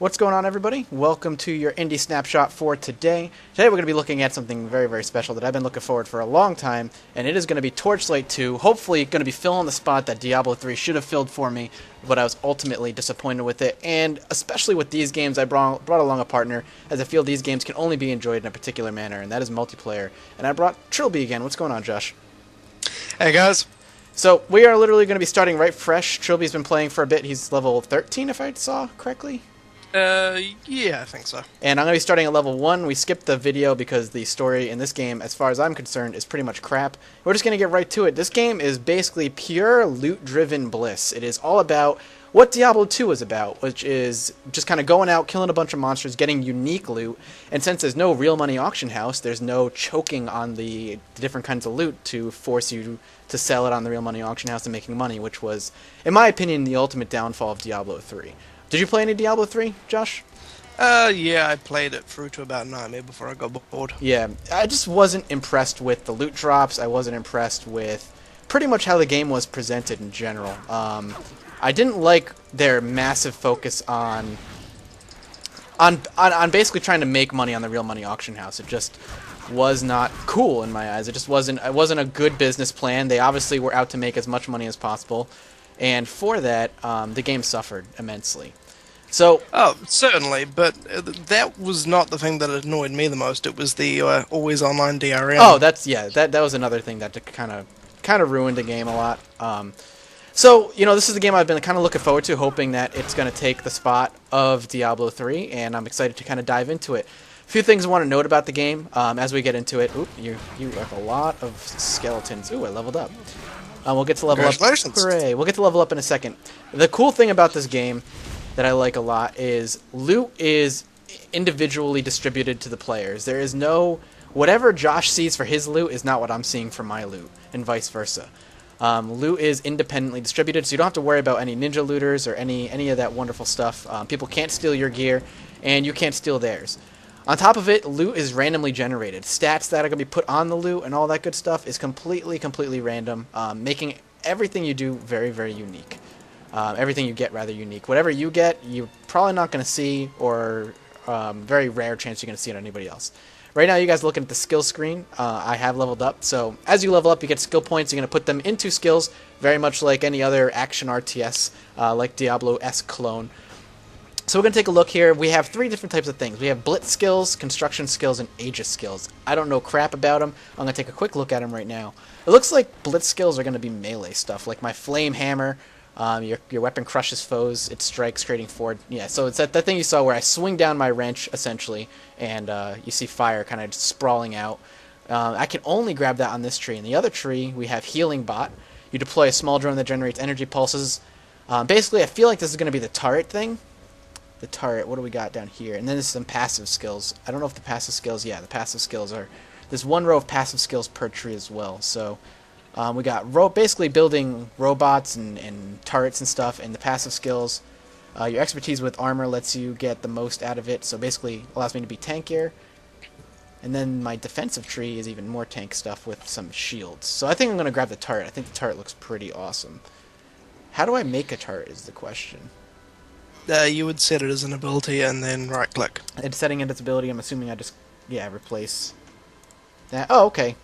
What's going on, everybody? Welcome to your Indie Snapshot for today. Today we're going to be looking at something very, very special that I've been looking forward for a long time, and it is going to be Torchlight 2. Hopefully going to be filling the spot that Diablo 3 should have filled for me, but I was ultimately disappointed with it. And especially with these games, I brought along a partner, as I feel these games can only be enjoyed in a particular manner, and that is multiplayer. And I brought Trilby again. What's going on, Josh? Hey guys. So we are literally going to be starting right fresh. Trilby's been playing for a bit. He's level 13, if I saw correctly. Yeah, I think so. And I'm going to be starting at level 1. We skipped the video because the story in this game, as far as I'm concerned, is pretty much crap. We're just going to get right to it. This game is basically pure loot-driven bliss. It is all about what Diablo 2 is about, which is just kind of going out, killing a bunch of monsters, getting unique loot. And since there's no real money auction house, there's no choking on the different kinds of loot to force you to sell it on the real money auction house and making money, which was, in my opinion, the ultimate downfall of Diablo 3. Did you play any Diablo 3, Josh? Yeah, I played it through to about Nightmare before I got bored. Yeah, I just wasn't impressed with the loot drops. I wasn't impressed with pretty much how the game was presented in general. I didn't like their massive focus on basically trying to make money on the real money auction house. It just was not cool in my eyes. It wasn't a good business plan. They obviously were out to make as much money as possible, and for that, the game suffered immensely. So, oh, certainly, but that was not the thing that annoyed me the most. It was the always online DRM. Oh, that was another thing that kind of ruined the game a lot. So, this is the game I've been kind of looking forward to, hoping that it's going to take the spot of Diablo 3, and I'm excited to kind of dive into it. A few things I want to note about the game as we get into it. Oop, you have a lot of skeletons. Ooh, I leveled up. We'll get to level up. Hooray! We'll get to level up in a second. The cool thing about this game that I like a lot is loot is individually distributed to the players. There is no... Whatever Josh sees for his loot is not what I'm seeing for my loot, and vice versa. Loot is independently distributed, so you don't have to worry about any ninja looters or any of that wonderful stuff. People can't steal your gear, and you can't steal theirs. On top of it, loot is randomly generated. Stats that are going to be put on the loot and all that good stuff is completely random, making everything you do very, very unique. Everything you get rather unique. Whatever you get, you're probably not going to see, or very rare chance you're going to see it on anybody else. Right now, you guys are looking at the skill screen. I have leveled up, so as you level up, you get skill points. You're going to put them into skills, very much like any other action RTS, like Diablo-esque clone. So we're going to take a look here. We have 3 different types of things. We have blitz skills, construction skills, and aegis skills. I don't know crap about them. I'm going to take a quick look at them right now. It looks like blitz skills are going to be melee stuff, like my flame hammer. Your weapon crushes foes. It strikes, creating forward. Yeah, so it's that thing you saw where I swing down my wrench, essentially, and you see fire kind of sprawling out. I can only grab that on this tree. In the other tree, we have healing bot. You deploy a small drone that generates energy pulses. Basically, I feel like this is going to be the turret thing. The turret, what do we got down here? And then there's some passive skills. I don't know if the passive skills, yeah, the passive skills are... There's 1 row of passive skills per tree as well, so... we got basically building robots and turrets and stuff, and the passive skills. Your expertise with armor lets you get the most out of it, so basically allows me to be tankier. And then my defensive tree is even more tank stuff with some shields. So I think I'm going to grab the turret. I think the turret looks pretty awesome. How do I make a turret is the question. You would set it as an ability and then right-click. And setting it its ability, I'm assuming I just, replace that. Oh, okay.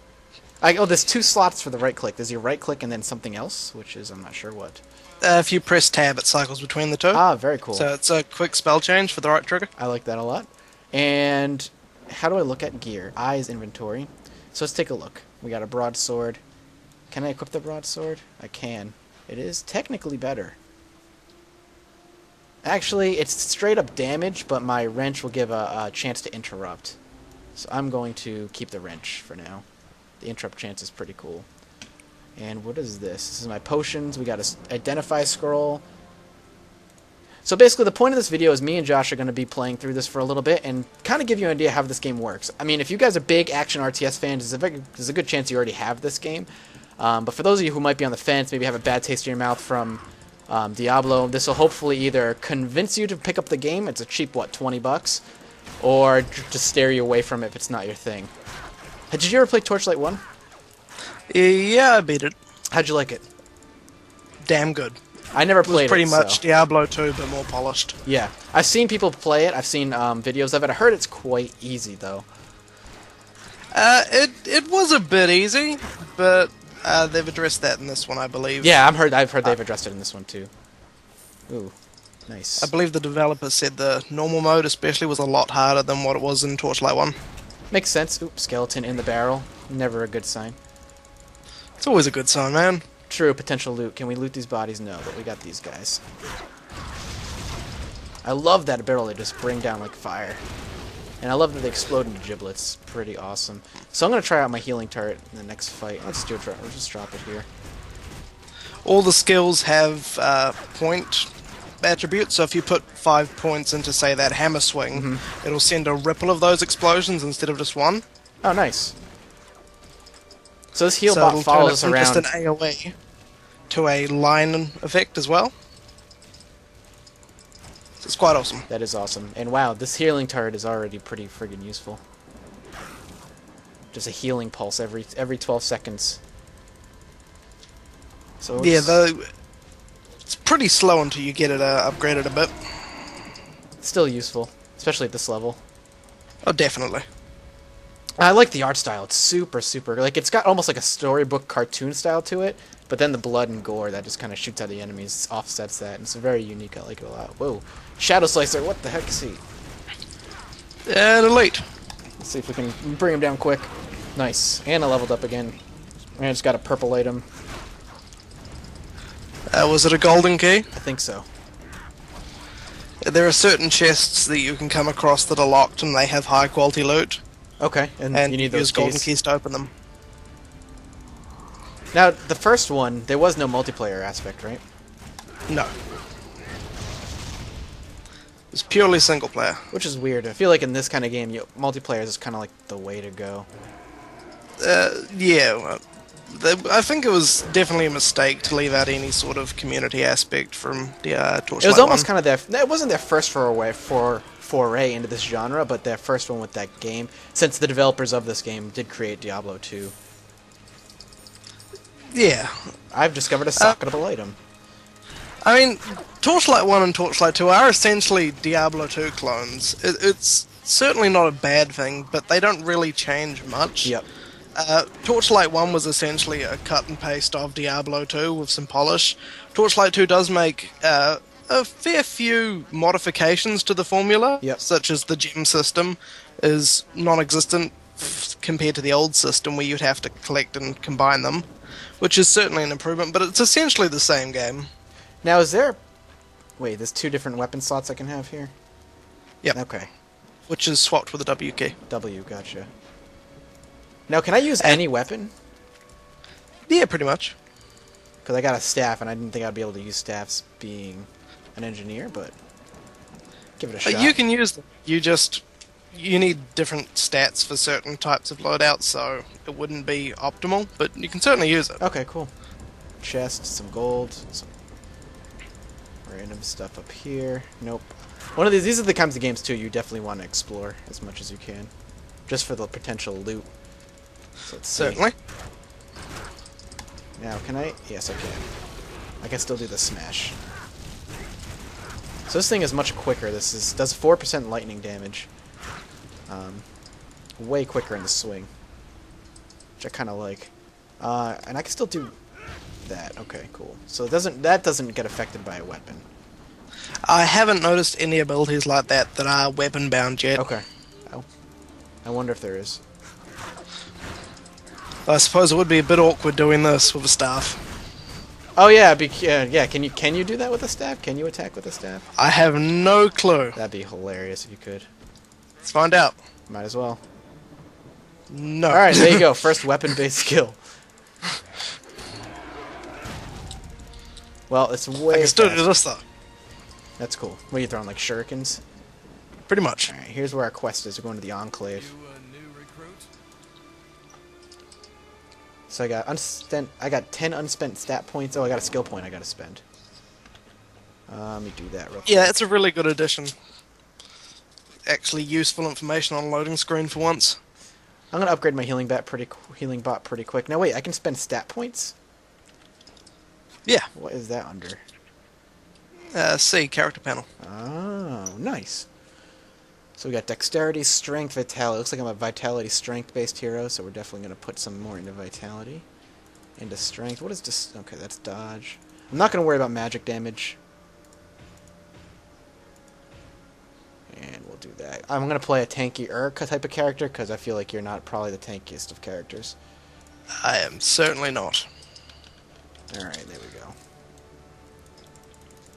There's 2 slots for the right-click. There's your right-click and then something else, which is, I'm not sure what. If you press tab, it cycles between the 2. Ah, very cool. So it's a quick spell change for the right trigger. I like that a lot. And how do I look at gear? I is inventory. So let's take a look. We got a broadsword. Can I equip the broadsword? I can. It is technically better. Actually, it's straight up damage, but my wrench will give a chance to interrupt. So I'm going to keep the wrench for now. The interrupt chance is pretty cool. And what is this? This is my potions. We got a identify scroll. So basically the point of this video is me and Josh are going to be playing through this for a little bit and kind of give you an idea how this game works. I mean, if you guys are big action RTS fans, there's a good chance you already have this game. But for those of you who might be on the fence, maybe have a bad taste in your mouth from Diablo, this will hopefully either convince you to pick up the game. It's a cheap, what, 20 bucks? Or just stare you away from it if it's not your thing. Did you ever play Torchlight 1? Yeah, I beat it. How'd you like it? Damn good. I never It was played pretty it, much so. Diablo 2, but more polished. Yeah, I've seen people play it. I've seen videos of it. I heard it's quite easy though. It was a bit easy, but they've addressed that in this one, I believe. Yeah, I've heard they've addressed it in this one too. Ooh, nice. I believe the developer said the normal mode especially was a lot harder than what it was in Torchlight 1. Makes sense. Oops, skeleton in the barrel. Never a good sign. It's always a good sign, man. True, potential loot. Can we loot these bodies? No, but we got these guys. I love that barrel they just bring down like fire. And I love that they explode into giblets. Pretty awesome. So I'm going to try out my healing turret in the next fight. Let's do it. Let's just drop it here. All the skills have point attributes, so if you put 5 points into, say, that hammer swing, it'll send a ripple of those explosions instead of just one. Oh, nice. So this heal So bot it'll follows turn us it from around. just an AoE to a line effect as well. So it's quite awesome. That is awesome. And wow, this healing turret is already pretty friggin' useful. Just a healing pulse every 12 seconds. So Yeah, though it's pretty slow until you get it upgraded a bit. still useful, especially at this level. Oh, definitely. I like the art style. It's super, like it's got almost like a storybook cartoon style to it, but then the blood and gore that just kind of shoots at the enemies offsets that, and it's very unique. I like it a lot. Whoa, Shadow Slicer! What the heck is he? And elite. Let's see if we can bring him down quick. Nice, and I leveled up again. And I just got a purple item. Was it a golden key? I think so. There are certain chests that you can come across that are locked and they have high quality loot, Okay, and and you need use those golden keys. keys to open them. Now, the first one, there was no multiplayer aspect, right? No. It's purely single player. Which is weird. I feel like in this kind of game, multiplayer is kind of like the way to go. Yeah, well, I think it was definitely a mistake to leave out any sort of community aspect from the Torchlight It was almost 1. kind of it wasn't their first foray into this genre, but their first one with that game, since the developers of this game did create Diablo 2. Yeah. I've discovered a socketable item. I mean, Torchlight 1 and Torchlight 2 are essentially Diablo 2 clones. It's certainly not a bad thing, but they don't really change much. Yep. Torchlight 1 was essentially a cut and paste of Diablo 2 with some polish. Torchlight 2 does make a fair few modifications to the formula, Yep. such as the gem system is non-existent compared to the old system where you'd have to collect and combine them, which is certainly an improvement, but it's essentially the same game. Now, is there... Wait, there's 2 different weapon slots I can have here? Yep. Okay. Which is swapped with a W key. W, gotcha. Now, can I use any weapon? Yeah, pretty much. Because I got a staff, and I didn't think I'd be able to use staffs being an engineer, but... Give it a shot. You can use them. You need different stats for certain types of loadouts, so it wouldn't be optimal, but you can certainly use it. Okay, cool. Chest, some gold, some random stuff up here. Nope. One of these are the kinds of games, too, you definitely want to explore as much as you can. Just for the potential loot. So let's see. Certainly. Now, can I? Yes, I can. I can still do the smash. So this thing is much quicker. This does 4% lightning damage. Way quicker in the swing. Which I kind of like. And I can still do that. Okay, cool. So that doesn't get affected by a weapon. I haven't noticed any abilities like that are weapon bound yet. Okay. Oh. I wonder if there is. I suppose it would be a bit awkward doing this with a staff. Oh yeah, yeah. Can you do that with a staff? Can you attack with a staff? I have no clue. That'd be hilarious if you could. Let's find out. Might as well. No. All right, there you go. First weapon-based skill. Well, it's way. I can still do faster. this though. That's cool. What are you throwing, like shurikens? Pretty much. All right, here's where our quest is. We're going to the Enclave. So I got 10 unspent stat points. Oh, I got a skill point I got to spend. Let me do that real quick. Yeah, it's a really good addition. Actually useful information on loading screen for once. I'm gonna upgrade my healing bot pretty quick. Now wait, I can spend stat points? Yeah. What is that under? C, character panel. Oh, nice. So we got dexterity, strength, vitality. Looks like I'm a vitality strength-based hero, so we're definitely going to put some more into vitality. Into strength. What is this? Okay, that's dodge. I'm not going to worry about magic damage. And we'll do that. I'm going to play a tanky Urka type of character, because I feel like you're not probably the tankiest of characters. I am certainly not. Alright, there we go.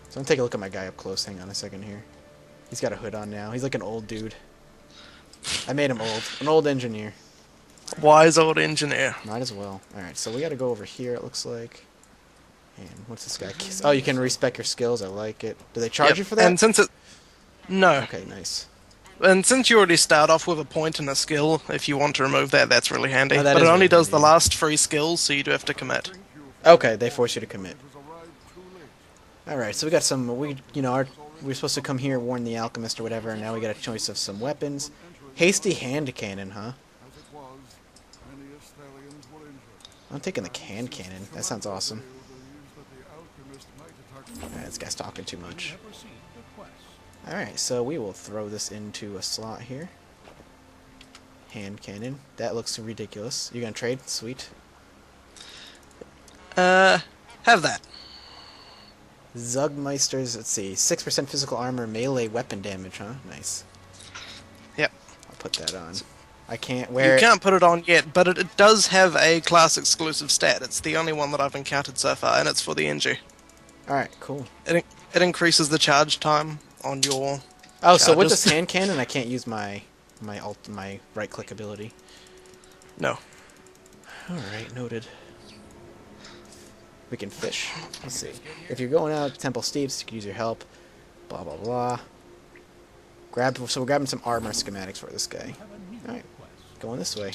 So I'm going to take a look at my guy up close. Hang on a second here. He's got a hood on now. He's like an old dude. I made him old. An old engineer. Wise old engineer. Might as well. Alright, so we got to go over here, it looks like. And what's this guy? Oh, you can respec your skills. I like it. Do they charge you for that? And since it... No. Okay, nice. And since you already start off with a point and a skill, if you want to remove that, that's really handy. Oh, that but is it only really does handy, the yeah. last 3 skills, so you do have to commit. Okay, they force you to commit. Alright, so we got some... we're supposed to come here, warn the alchemist or whatever, and now we got a choice of some weapons. Hasty hand cannon, huh? I'm taking the hand cannon. That sounds awesome. Alright, this guy's talking too much. Alright, so we will throw this into a slot here. Hand cannon. That looks ridiculous. You gonna trade? Sweet. Have that. Zugmeisters, let's see. 6% physical armor, melee weapon damage, huh? Nice. Yep. I'll put that on. I can't wear You can't put it on yet, but it does have a class exclusive stat. It's the only one that I've encountered so far, and it's for the NG. Alright, cool. It increases the charge time on your Oh, so with charges. this hand cannon, I can't use my right click ability. No. Alright, noted. We can fish. Let's see. If you're going out to Temple Steeps, you can use your help. Blah, blah, blah. So we're grabbing some armor schematics for this guy. Alright, going this way.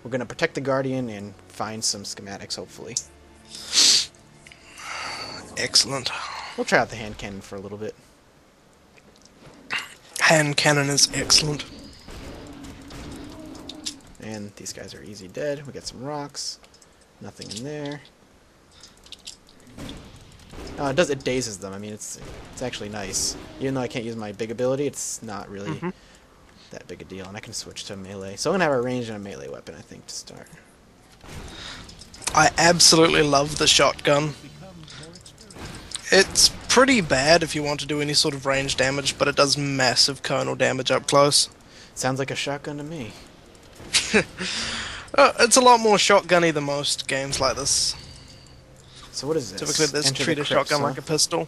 We're going to protect the Guardian and find some schematics, hopefully. Excellent. We'll try out the hand cannon for a little bit. Hand cannon is excellent. And these guys are easy dead. We got some rocks. Nothing in there. Oh, it dazes them. I mean, it's actually nice. Even though I can't use my big ability, it's not really that big a deal. And I can switch to melee. So I'm going to have a ranged and a melee weapon, I think, to start. I absolutely love the shotgun. It's pretty bad if you want to do any sort of range damage, but it does massive conal damage up close. Sounds like a shotgun to me. It's a lot more shotgunny than most games like this. So what is this? Typically, there's Enter the treat a crypts, shotgun huh? like a pistol.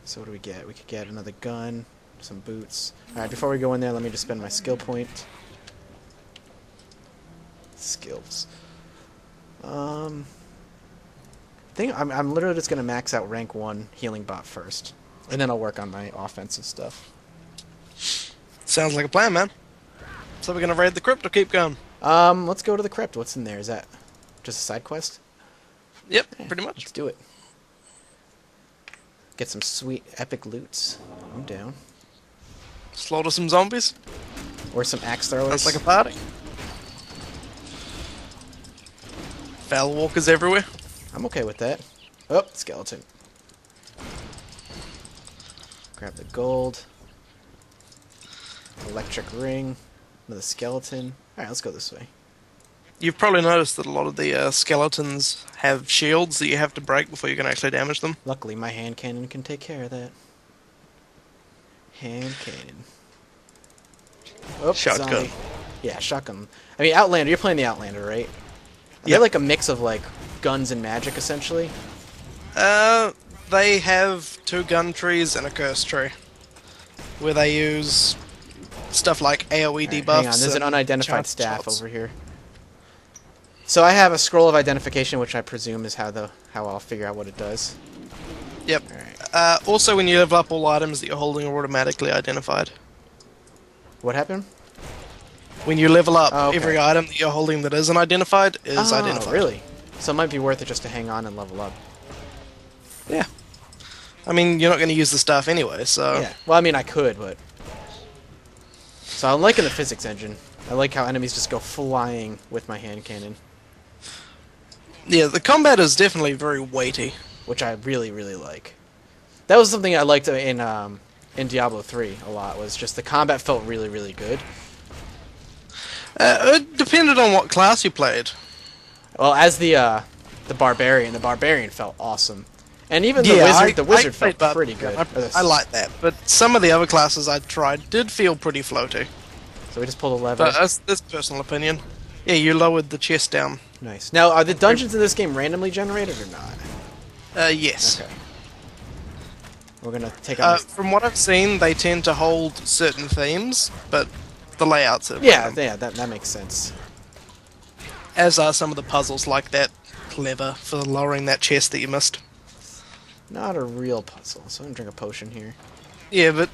So what do we get? We could get another gun, some boots. Alright, before we go in there, let me just spend my skill point. Skills. I'm literally just going to max out rank 1 healing bot first. And then I'll work on my offensive stuff. Sounds like a plan, man. So we're gonna raid the crypt or keep going? Let's go to the crypt. What's in there? Is that just a side quest? Yep, Yeah, pretty much. Let's do it. Get some sweet epic loots. I'm down. Slaughter some zombies. Or some axe throwers. Sounds like a party. Foul walkers everywhere. I'm okay with that. Oh, skeleton. Grab the gold. Electric ring. Another skeleton. Alright, let's go this way. You've probably noticed that a lot of the skeletons have shields that you have to break before you can actually damage them. Luckily, my hand cannon can take care of that. Hand cannon. Oh, Shotgun. zombie. Yeah, shotgun. I mean, Outlander. You're playing the Outlander, right? They're Yep. like a mix of like guns and magic, essentially. They have 2 gun trees and a curse tree, where they use stuff like AoE Alright, debuffs. hang on, there's an and unidentified charged staff shots. over here. So I have a scroll of identification, which I presume is how I'll figure out what it does. Yep. Alright. Also, when you level up all items that you're holding are automatically identified. What happened? When you level up, Oh, okay. every item that you're holding that isn't identified is identified. Really? So it might be worth it just to hang on and level up. Yeah. I mean, you're not going to use the stuff anyway, so... Yeah. Well, I mean, I could, but... So I'm liking the physics engine. I like how enemies just go flying with my hand cannon. Yeah, the combat is definitely very weighty. which I really, really like. That was something I liked in Diablo 3 a lot, was just the combat felt really, really good. It depended on what class you played. Well, as the barbarian felt awesome. And even Yeah, the wizard played felt pretty good. I like that, but some of the other classes I tried did feel pretty floaty. So we just pull the lever. But that's personal opinion. Yeah, you lowered the chest down. Nice. Now, are the dungeons in this game randomly generated or not? Yes. Okay. We're gonna take on. From what I've seen, they tend to hold certain themes, but the layouts are Yeah, random. yeah, that makes sense. As are some of the puzzles, like that lever for lowering that chest that you missed. Not a real puzzle, so I'm gonna drink a potion here. Yeah, but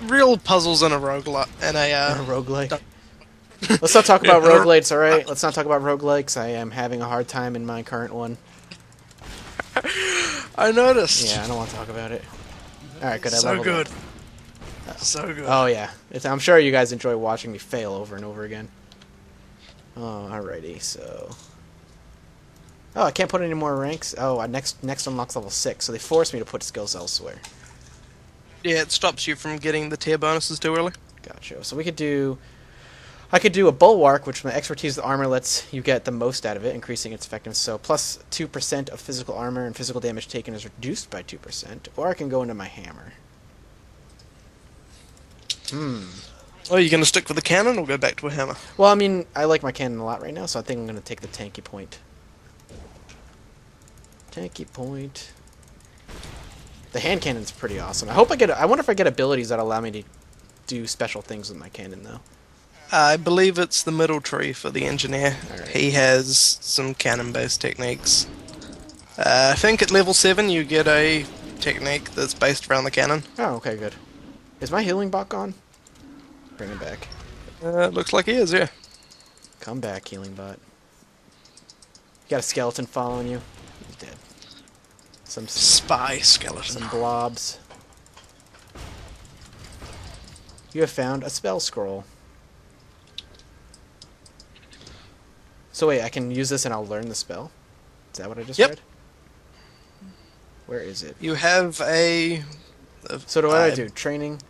real puzzles in a roguelike and A roguelike. Let's not talk about roguelites, alright? Let's not talk about roguelikes. I am having a hard time in my current one. I noticed. Yeah, I don't want to talk about it. Alright, good. I So leveled good. up. So good. Oh, yeah. I'm sure you guys enjoy watching me fail over and over again. Oh, alrighty, so... Oh, I can't put any more ranks? Oh, next unlocks level 6, so they forced me to put skills elsewhere. Yeah, it stops you from getting the tier bonuses too early. Gotcha. So we could do... I could do a bulwark, which my expertise with armor lets you get the most out of it, increasing its effectiveness. So plus 2% of physical armor and physical damage taken is reduced by 2%. Or I can go into my hammer. Oh, you're going to stick with the cannon or go back to a hammer? Well, I mean, I like my cannon a lot right now, so I think I'm going to take the tanky point. Tanky point. The hand cannon's pretty awesome. I wonder if I get abilities that allow me to do special things with my cannon, though. I believe it's the middle tree for the engineer. Alright. He has some cannon-based techniques. I think at level 7 you get a technique that's based around the cannon. Oh, okay, good. Is my healing bot gone? Bring him back. Looks like he is, yeah. Come back, healing bot. You got a skeleton following you? He's dead. Some Spy skeleton. some blobs. You have found a spell scroll. So wait, I can use this and I'll learn the spell? Is that what I just Yep. read? Where is it? You have a... So what do I do? Training?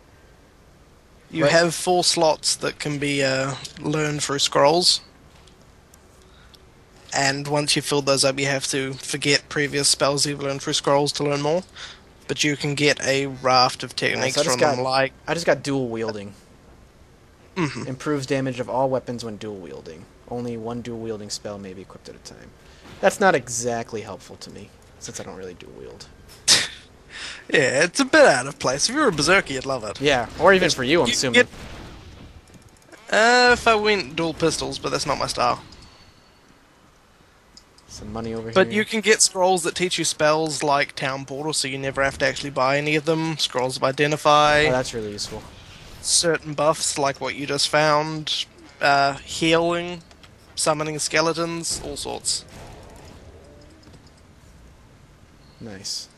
You Right. have 4 slots that can be learned through scrolls. And once you fill those up, you have to forget previous spells you've learned through scrolls to learn more. But you can get a raft of techniques so I just from them, got- like... I just got dual wielding. Mhm. Improves damage of all weapons when dual wielding. Only one dual wielding spell may be equipped at a time. That's not exactly helpful to me, since I don't really dual wield. Yeah, it's a bit out of place. If you were a berserker, you'd love it. Yeah, or even for you, I'm You assuming. if I went dual pistols, but that's not my style. Some money over But here. you can get scrolls that teach you spells like Town Portal, so you never have to actually buy any of them. Scrolls of Identify, Oh, that's really useful. certain buffs like what you just found, healing, summoning skeletons, all sorts. Nice.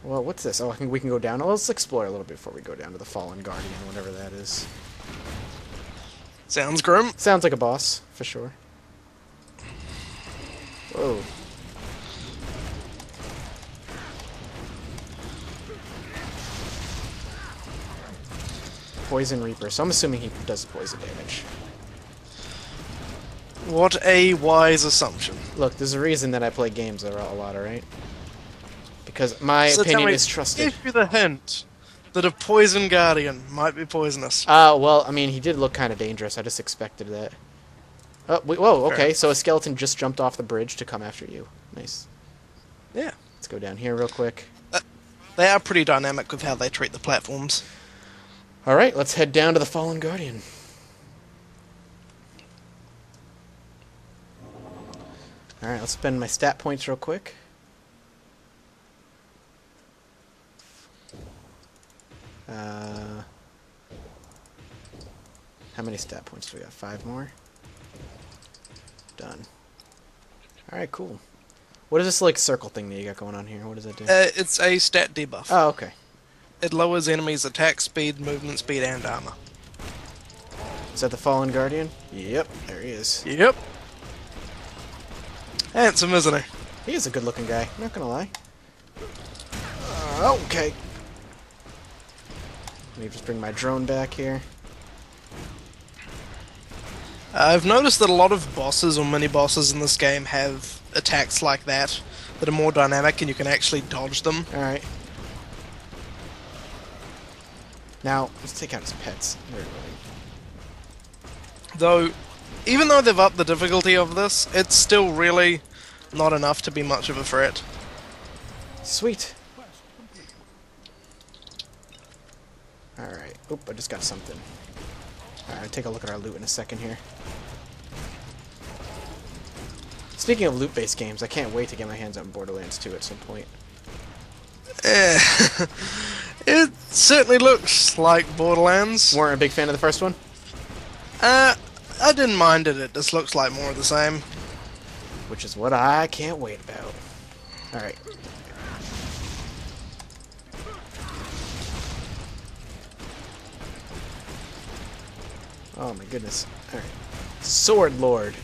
Well, what's this? Oh, I think we can go down. Oh, let's explore a little bit before we go down to the Fallen Guardian, whatever that is. Sounds grim. Sounds like a boss, for sure. Whoa. Poison Reaper, so I'm assuming he does poison damage. What a wise assumption. Look, there's a reason that I play games a lot, alright? Because my So tell opinion me, is trusted. give you the hint that a poison guardian might be poisonous. Well, I mean, he did look kind of dangerous. I just expected that. Oh, whoa, okay, Fair. so a skeleton just jumped off the bridge to come after you. Nice. Yeah. Let's go down here real quick. They are pretty dynamic with how they treat the platforms. Alright, let's head down to the Fallen Guardian. Alright, let's spend my stat points real quick. How many stat points do we got? 5 more? Done. Alright, cool. What is this, like, circle thing that you got going on here? What does that do? It's a stat debuff. Oh, okay. It lowers enemies' attack speed, movement speed, and armor. Is that the Fallen Guardian? Yep, there he is. Yep. Handsome, isn't he? He is a good-looking guy, not gonna lie. Okay. Let me just bring my drone back here. I've noticed that a lot of bosses or mini-bosses in this game have attacks like that are more dynamic and you can actually dodge them. Alright. Now, let's take out his pets. Though, even though they've upped the difficulty of this, it's still really not enough to be much of a threat. Sweet. Alright. Oop, I just got something. Alright, take a look at our loot in a second here. Speaking of loot-based games, I can't wait to get my hands on Borderlands 2 at some point. It certainly looks like Borderlands. Weren't a big fan of the first one? I didn't mind it, it just looks like more of the same. Which is what I can't wait about. Alright. Oh my goodness. Alright. Sword Lord.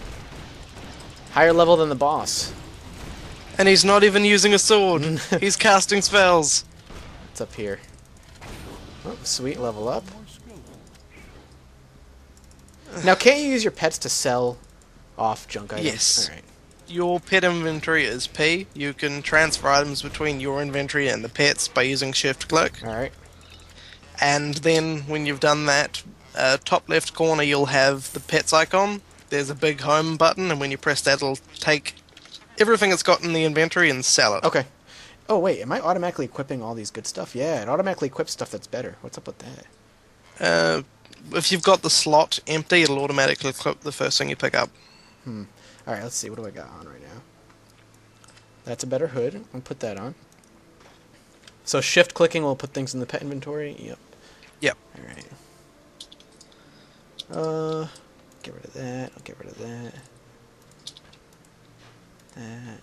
Higher level than the boss. And he's not even using a sword. He's casting spells. What's up here? Oh, sweet, level up. Now, can't you use your pets to sell off junk items? Yes. Alright. Your pet inventory is P. You can transfer items between your inventory and the pets by using shift click. Alright. And then when you've done that, top left corner you'll have the pets icon. There's a big home button, and when you press that it'll take everything it's got in the inventory and sell it. Okay. Oh wait, am I automatically equipping all these good stuff? Yeah, it automatically equips stuff that's better. What's up with that? If you've got the slot empty, it'll automatically equip the first thing you pick up. Alright, let's see. What do I got on right now? That's a better hood. I'll put that on. So shift clicking will put things in the pet inventory? Yep. Yep. Alright. Get rid of that. I'll get rid of that. That.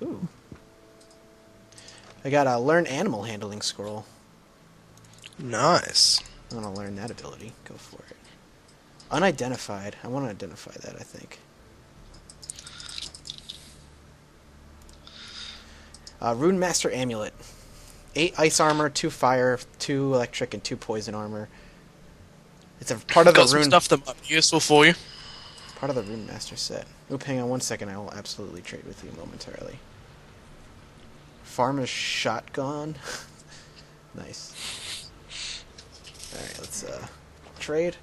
Ooh. I got a learn animal handling scroll. Nice. I want to learn that ability. Go for it. Unidentified. I want to identify that, I think. Rune Master Amulet. 8 ice armor, 2 fire, 2 electric, and 2 poison armor. It's a part of the got some rune stuff that might be useful for you. part of the Rune Master set. Oop, hang on one second. I will absolutely trade with you momentarily. Farmer's shotgun. Nice. Alright, let's trade.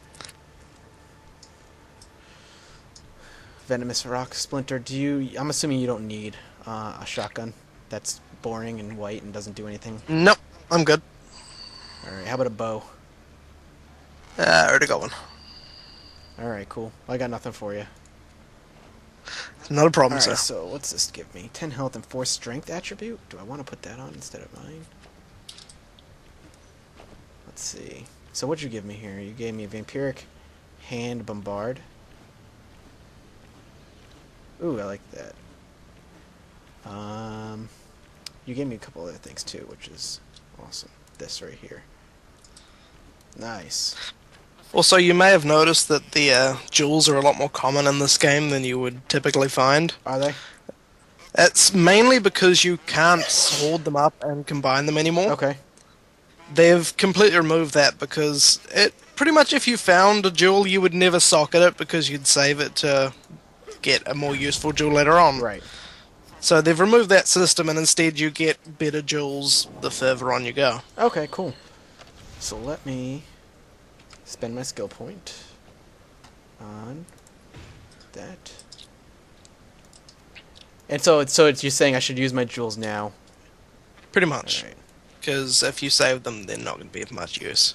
Venomous rock splinter. I'm assuming you don't need a shotgun. That's boring and white and doesn't do anything. Nope, I'm good. Alright, how about a bow? I already got one. Alright, cool. I got nothing for you. Not a problem, Alright, sir. so what's this give me? 10 health and 4 strength attribute? Do I want to put that on instead of mine? Let's see. So what'd you give me here? You gave me a vampiric hand bombard. Ooh, I like that. You gave me a couple other things too, which is awesome. This right here. Nice. Also, you may have noticed that the jewels are a lot more common in this game than you would typically find. Are they? It's mainly because you can't sword them up and combine them anymore. Okay. They've completely removed that because it pretty much if you found a jewel, you would never socket it because you'd save it to get a more useful jewel later on. Right. So they've removed that system and instead you get better jewels the further on you go. Okay, cool. So let me spend my skill point on that. And so it's you're saying I should use my jewels now. Pretty much. Alright. Because if you save them, they're not going to be of much use.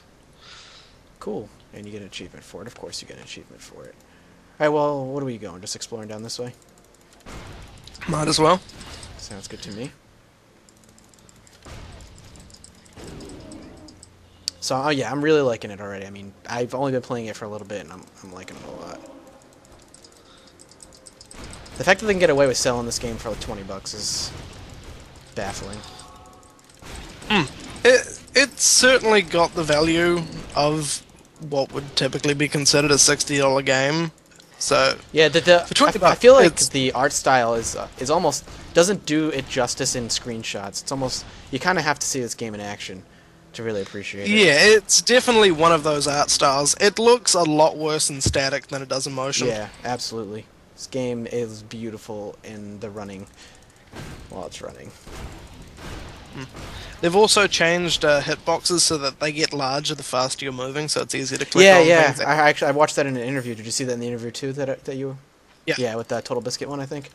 Cool. And you get an achievement for it. Of course you get an achievement for it. Alright, well, what are we going? Just exploring down this way? Might as well. Sounds good to me. So, oh yeah, I'm really liking it already. I mean, I've only been playing it for a little bit, and I'm liking it a lot. The fact that they can get away with selling this game for like $20 is baffling. It certainly got the value of what would typically be considered a $60 game. So Yeah, for $20, I feel like it's- the art style is almost doesn't do it justice in screenshots. It's almost, you kind of have to see this game in action to really appreciate it. Yeah, it's definitely one of those art styles. It looks a lot worse in static than it does in motion. Yeah, absolutely. This game is beautiful in the running while it's running. They've also changed hitboxes so that they get larger the faster you're moving, so it's easier to click Yeah, on yeah. things. I watched that in an interview. Did you see that in the interview too? That you? Yeah. Yeah, with that Total Biscuit one, I think.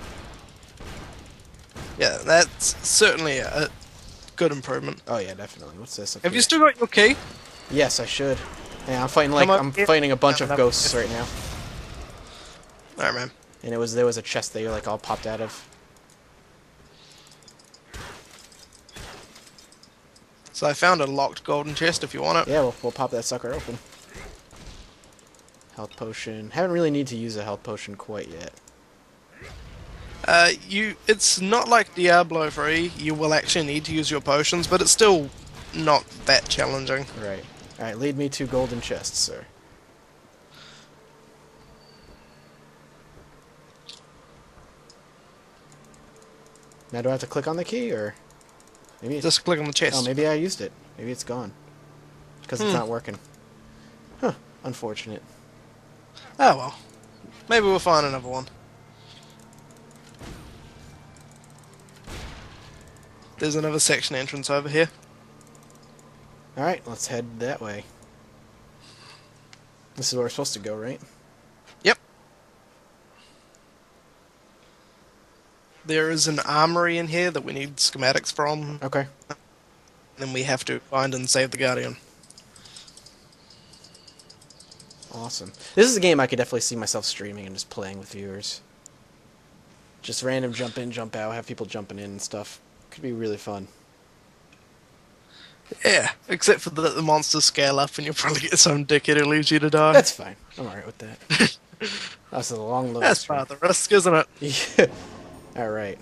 Yeah, that's certainly a good improvement. Oh yeah, definitely. What's this? Have you still got your key? Yes, I should. Yeah, I'm fighting a bunch of ghosts right now. Alright, man. And there was a chest that you're like all popped out of. So I found a locked golden chest if you want it. Yeah, we'll pop that sucker open. Health potion. Haven't really need to use a health potion quite yet. It's not like Diablo 3. You will actually need to use your potions, but it's still not that challenging. Right. Alright, lead me to golden chests, sir. Now do I have to click on the key, or... Maybe it's... Just click on the chest. Oh, maybe I used it. Maybe it's gone. Because it's not working. Huh. Unfortunate. Oh well. Maybe we'll find another one. There's another section entrance over here. Alright, let's head that way. This is where we're supposed to go, right? Yep. There is an armory in here that we need schematics from. Okay. Then we have to find and save the Guardian. Awesome. This is a game I could definitely see myself streaming and just playing with viewers. Just random jump in, jump out, have people jumping in and stuff. Could be really fun. Yeah, except for the monsters scale up and you'll probably get some dickhead who leaves you to die. That's fine. I'm alright with that. That's a long load. That's part of the risk, isn't it? Yeah. Alright.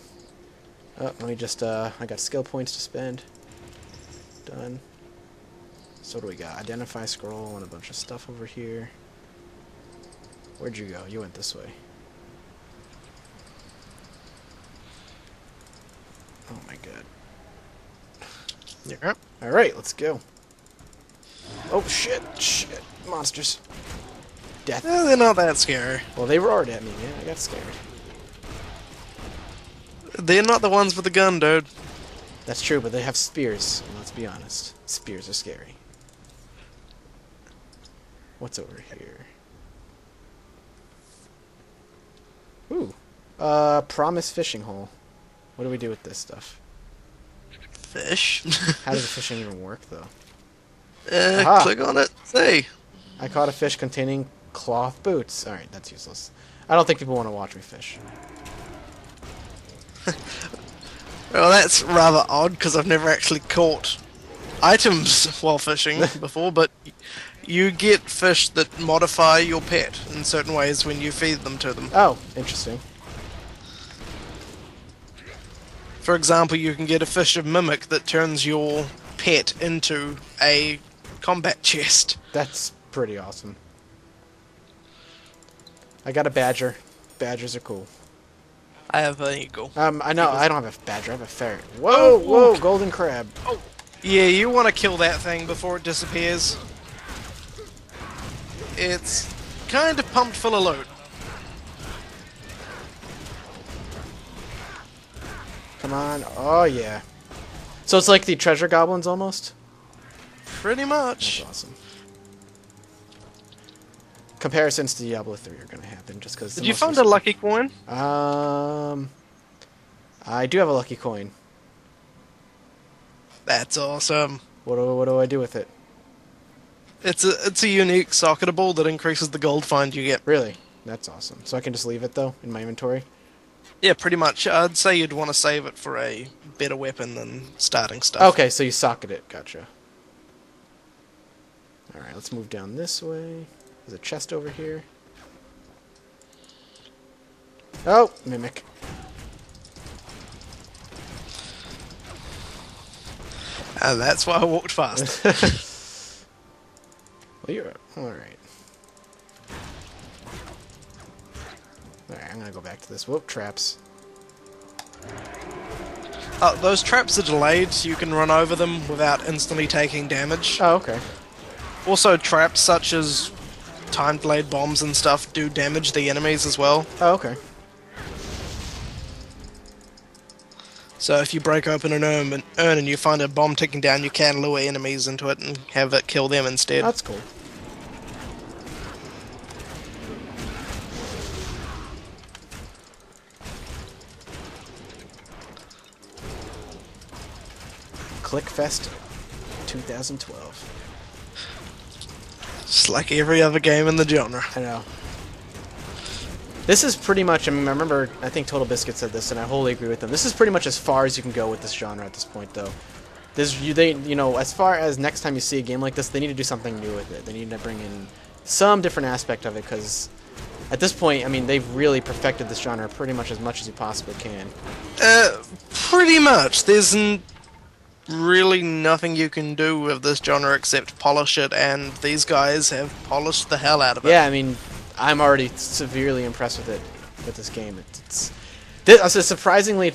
Oh, let me just, I got skill points to spend. Done. So what do we got? Identify scroll and a bunch of stuff over here. Where'd you go? You went this way. Oh my god. Yeah. Alright, let's go. Oh shit, shit. Monsters. Death. Yeah, they're not that scary. Well, they roared at me, man. I got scared. They're not the ones with the gun, dude. That's true, but they have spears. And let's be honest. Spears are scary. What's over here? Ooh. Promise fishing hole. What do we do with this stuff? Fish. How does the fishing even work, though? Aha. Click on it. See. I caught a fish containing cloth boots. Alright, that's useless. I don't think people want to watch me fish. Well, that's rather odd because I've never actually caught items while fishing before, but you get fish that modify your pet in certain ways when you feed them to them. Oh, interesting. For example, you can get a fish of mimic that turns your pet into a combat chest. That's pretty awesome. I got a badger. Badgers are cool. I have an eagle. I know, I don't have a badger, I have a ferret. Whoa, whoa, golden crab. Oh, yeah, you want to kill that thing before it disappears. It's kind of pumped full of loot. Come on. Oh, yeah. So it's like the treasure goblins, almost? Pretty much. That's awesome. Comparisons to Diablo 3 are going to happen, just because... Did you find a lucky coin? I do have a lucky coin. That's awesome. What do I do with it? It's a unique socketable that increases the gold find you get. Really? That's awesome. So I can just leave it, though, in my inventory? Yeah, pretty much. I'd say you'd want to save it for a better weapon than starting stuff. Okay, so you socket it. Gotcha. Alright, let's move down this way. There's a chest over here. Oh, mimic. And that's why I walked fast. Well, you're... Alright. Alright, I'm gonna go back to this. Whoop, traps. Those traps are delayed, so you can run over them without instantly taking damage. Oh, okay. Also, traps such as time-delayed bombs and stuff do damage the enemies as well. Oh, okay. So if you break open an urn and you find a bomb ticking down, you can lure enemies into it and have it kill them instead. That's cool. Clickfest 2012. Just like every other game in the genre. I know. This is pretty much, I mean, I remember, I think Total Biscuit said this, and I wholly agree with them. This is pretty much as far as you can go with this genre at this point, though. You know, as far as next time you see a game like this, they need to do something new with it. They need to bring in some different aspect of it, because at this point, I mean, they've really perfected this genre pretty much as you possibly can. Pretty much. There's really nothing you can do with this genre except polish it, and these guys have polished the hell out of it. Yeah, I mean, I'm already severely impressed with it, with this game. It's surprisingly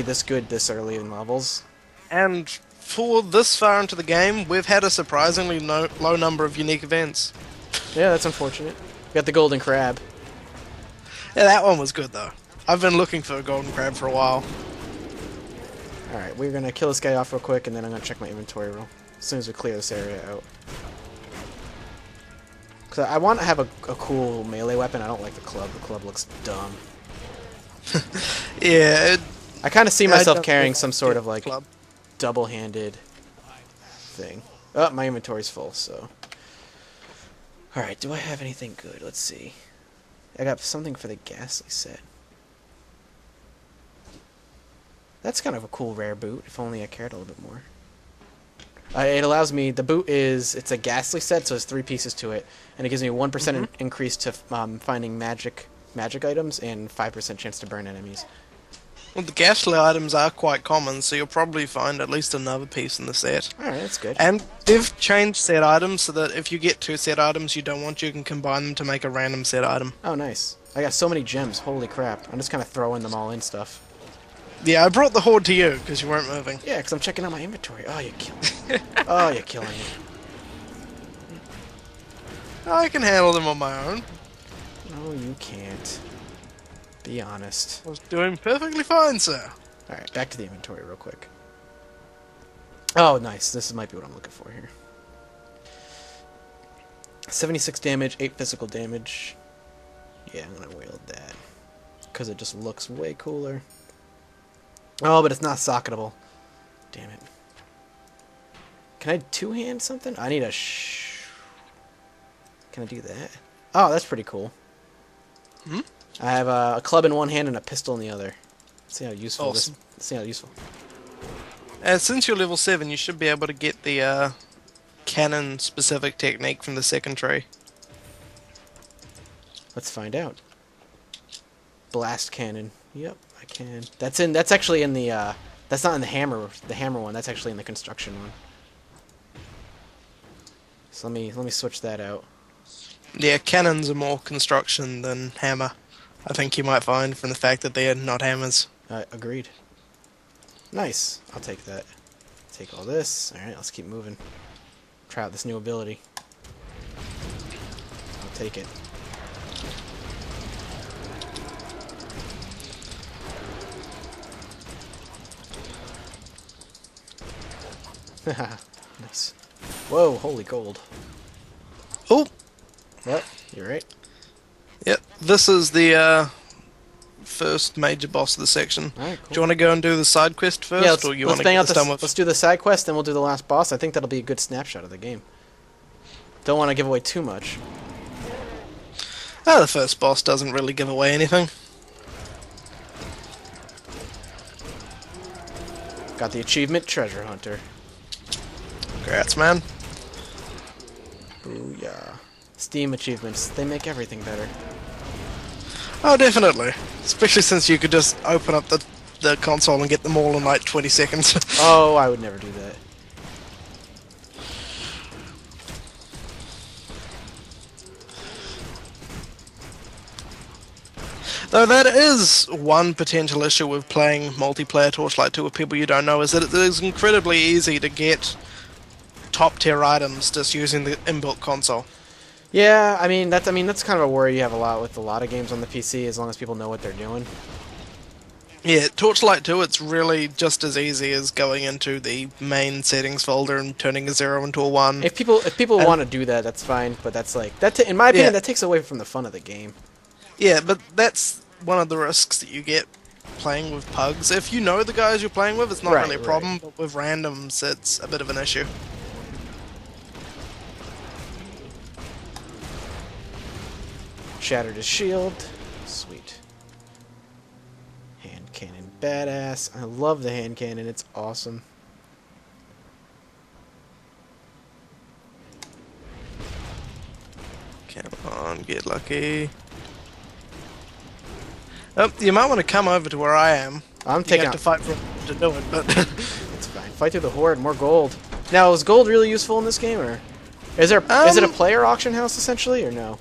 this good this early in levels. And for this far into the game, we've had a surprisingly low number of unique events. Yeah, that's unfortunate. We got the golden crab. Yeah, that one was good though. I've been looking for a golden crab for a while. Alright, we're gonna kill this guy off real quick, and then I'm gonna check my inventory as soon as we clear this area out. Cause I want to have a cool melee weapon. I don't like the club. The club looks dumb. Yeah. I kind of see myself carrying some sort of like club. double-handed thing. Oh, my inventory's full, so. Alright, do I have anything good? Let's see. I got something for the ghastly set. That's kind of a cool rare boot, if only I cared a little bit more. It allows me, the boot it's a ghastly set, so it's 3 pieces to it, and it gives me a 1% increase to finding magic items and 5% chance to burn enemies. Well, the ghastly items are quite common, so you'll probably find at least another piece in the set. Alright, that's good. And they've changed set items so that if you get 2 set items you don't want, you can combine them to make a random set item. Oh, nice. I got so many gems, holy crap. I'm just kind of throwing them all in stuff. Yeah, I brought the horde to you, because you weren't moving. Yeah, because I'm checking out my inventory. Oh, you're killing me. Oh, you're killing me. I can handle them on my own. No, you can't. Be honest. I was doing perfectly fine, sir. Alright, back to the inventory real quick. Oh, nice. This might be what I'm looking for here. 76 damage, 8 physical damage. Yeah, I'm gonna wield that. Because it just looks way cooler. Oh, but it's not socketable. Damn it. Can I two-hand something? I need a Can I do that? Oh, that's pretty cool. Hmm? I have a club in one hand and a pistol in the other. Let's see how useful Awesome. Let's see how useful. Since you're level 7, you should be able to get the cannon-specific technique from the second tree. Let's find out. Blast cannon. Yep, I can. That's actually in the that's not in the hammer one. That's actually in the construction one. So let me switch that out. Yeah, cannons are more construction than hammer. I think you might find from the fact that they are not hammers. Agreed. Nice. I'll take that. Take all this. Alright, let's keep moving. Try out this new ability. I'll take it. Nice. Whoa, holy gold. Oh! What? You're right. Yep, this is the first major boss of the section. Alright, cool. Do you want to go and do the side quest first, Yeah, let's, or you let's want to bang get out this done with? let's do the side quest, then we'll do the last boss. I think that'll be a good snapshot of the game. Don't want to give away too much. Oh, the first boss doesn't really give away anything. Got the achievement, Treasure Hunter. Congrats, man. Booyah. Steam achievements, they make everything better. Oh, definitely. Especially since you could just open up the console and get them all in like 20 seconds. Oh, I would never do that. Though that is one potential issue with playing multiplayer Torchlight 2 with people you don't know, is that it is incredibly easy to get top tier items just using the inbuilt console. Yeah, I mean that's kind of a worry you have a lot with a lot of games on the PC, as long as people know what they're doing. Yeah, Torchlight 2, it's really just as easy as going into the main settings folder and turning a 0 into a 1. If people want to do that, that's fine. But that's like in my opinion, Yeah. that takes away from the fun of the game. Yeah, but that's one of the risks that you get playing with pugs. If you know the guys you're playing with, it's not Right, really a problem, but with randoms, it's a bit of an issue. Shattered his shield. Sweet. Hand cannon, badass. I love the hand cannon. It's awesome. Come on, get lucky. Oh, you might want to come over to where I am. I'm You taking have to fight for to do it, but It's fine. Fight through the horde. More gold. Now, is gold really useful in this game, or is it a player auction house essentially, or no?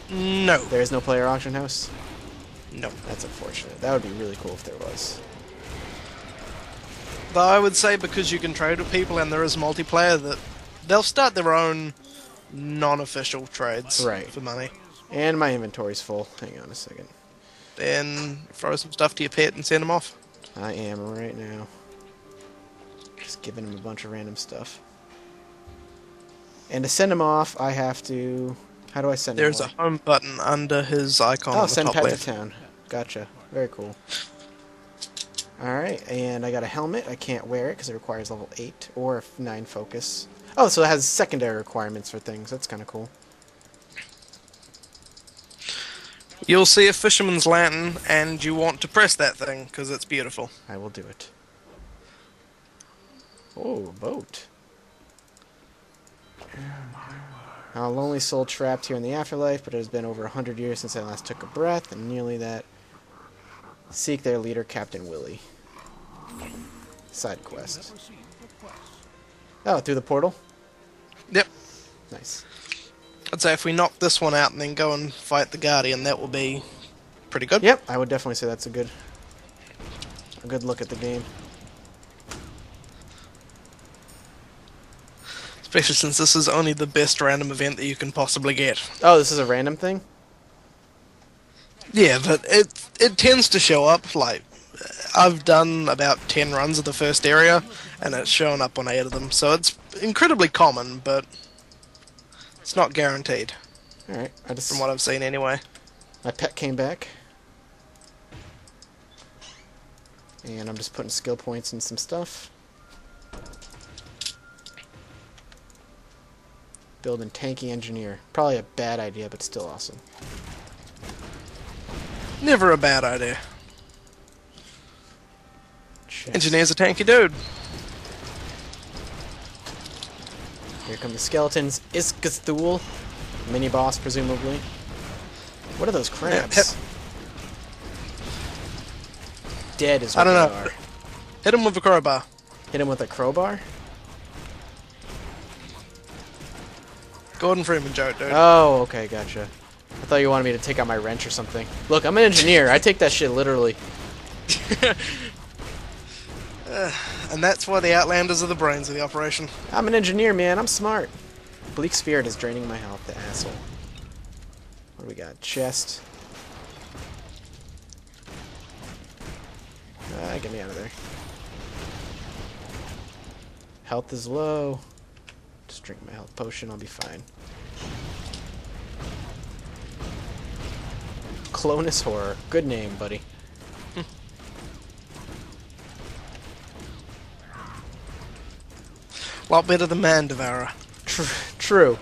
no, There is no player auction house. no. That's unfortunate. That would be really cool if there was. Though I would say because you can trade with people and there is multiplayer, that they'll start their own non-official trades Right. for money. And my inventory's full. Hang on a second. Then throw some stuff to your pet and send them off. I am right now. Just giving him a bunch of random stuff. And to send him off, I have to... How do I send There's him a off? home button under his icon Oh, on the send top pet left. to town. Gotcha. Very cool. Alright, and I got a helmet. I can't wear it because it requires level 8 or 9 focus. Oh, so it has secondary requirements for things. That's kind of cool. You'll see a fisherman's lantern, and you want to press that thing because it's beautiful. I will do it. Oh, a boat. A lonely soul trapped here in the afterlife, but it has been over 100 years since I last took a breath, and nearly that. Seek their leader, Captain Willie. Side quest. Oh, through the portal? Yep. Nice. I'd say if we knock this one out and then go and fight the Guardian, that will be pretty good. Yep, I would definitely say that's a good look at the game. Especially since this is only the best random event that you can possibly get. Oh, this is a random thing? Yeah, but it tends to show up, like, I've done about 10 runs of the first area, and it's shown up on 8 of them, so it's incredibly common, but it's not guaranteed, Alright, from what I've seen anyway. my pet came back. And I'm just putting skill points in some stuff. Building tanky engineer. Probably a bad idea, but still awesome. Never a bad idea. Chest. Engineer's a tanky dude. Here come the skeletons. Iskathul. Mini boss, presumably. What are those crabs? Dead is what I don't they know. are. Hit him with a crowbar. Hit him with a crowbar? Gordon Freeman joke, dude. Oh, okay, gotcha. I thought you wanted me to take out my wrench or something. Look, I'm an engineer. I take that shit literally. And that's why the Outlanders are the brains of the operation. I'm an engineer, man. I'm smart. Bleak Spirit is draining my health, the asshole. What do we got? Chest. Get me out of there. Health is low. Just drink my health potion, I'll be fine. Clonus Horror. Good name, buddy. Lot better than Man Devourer. True.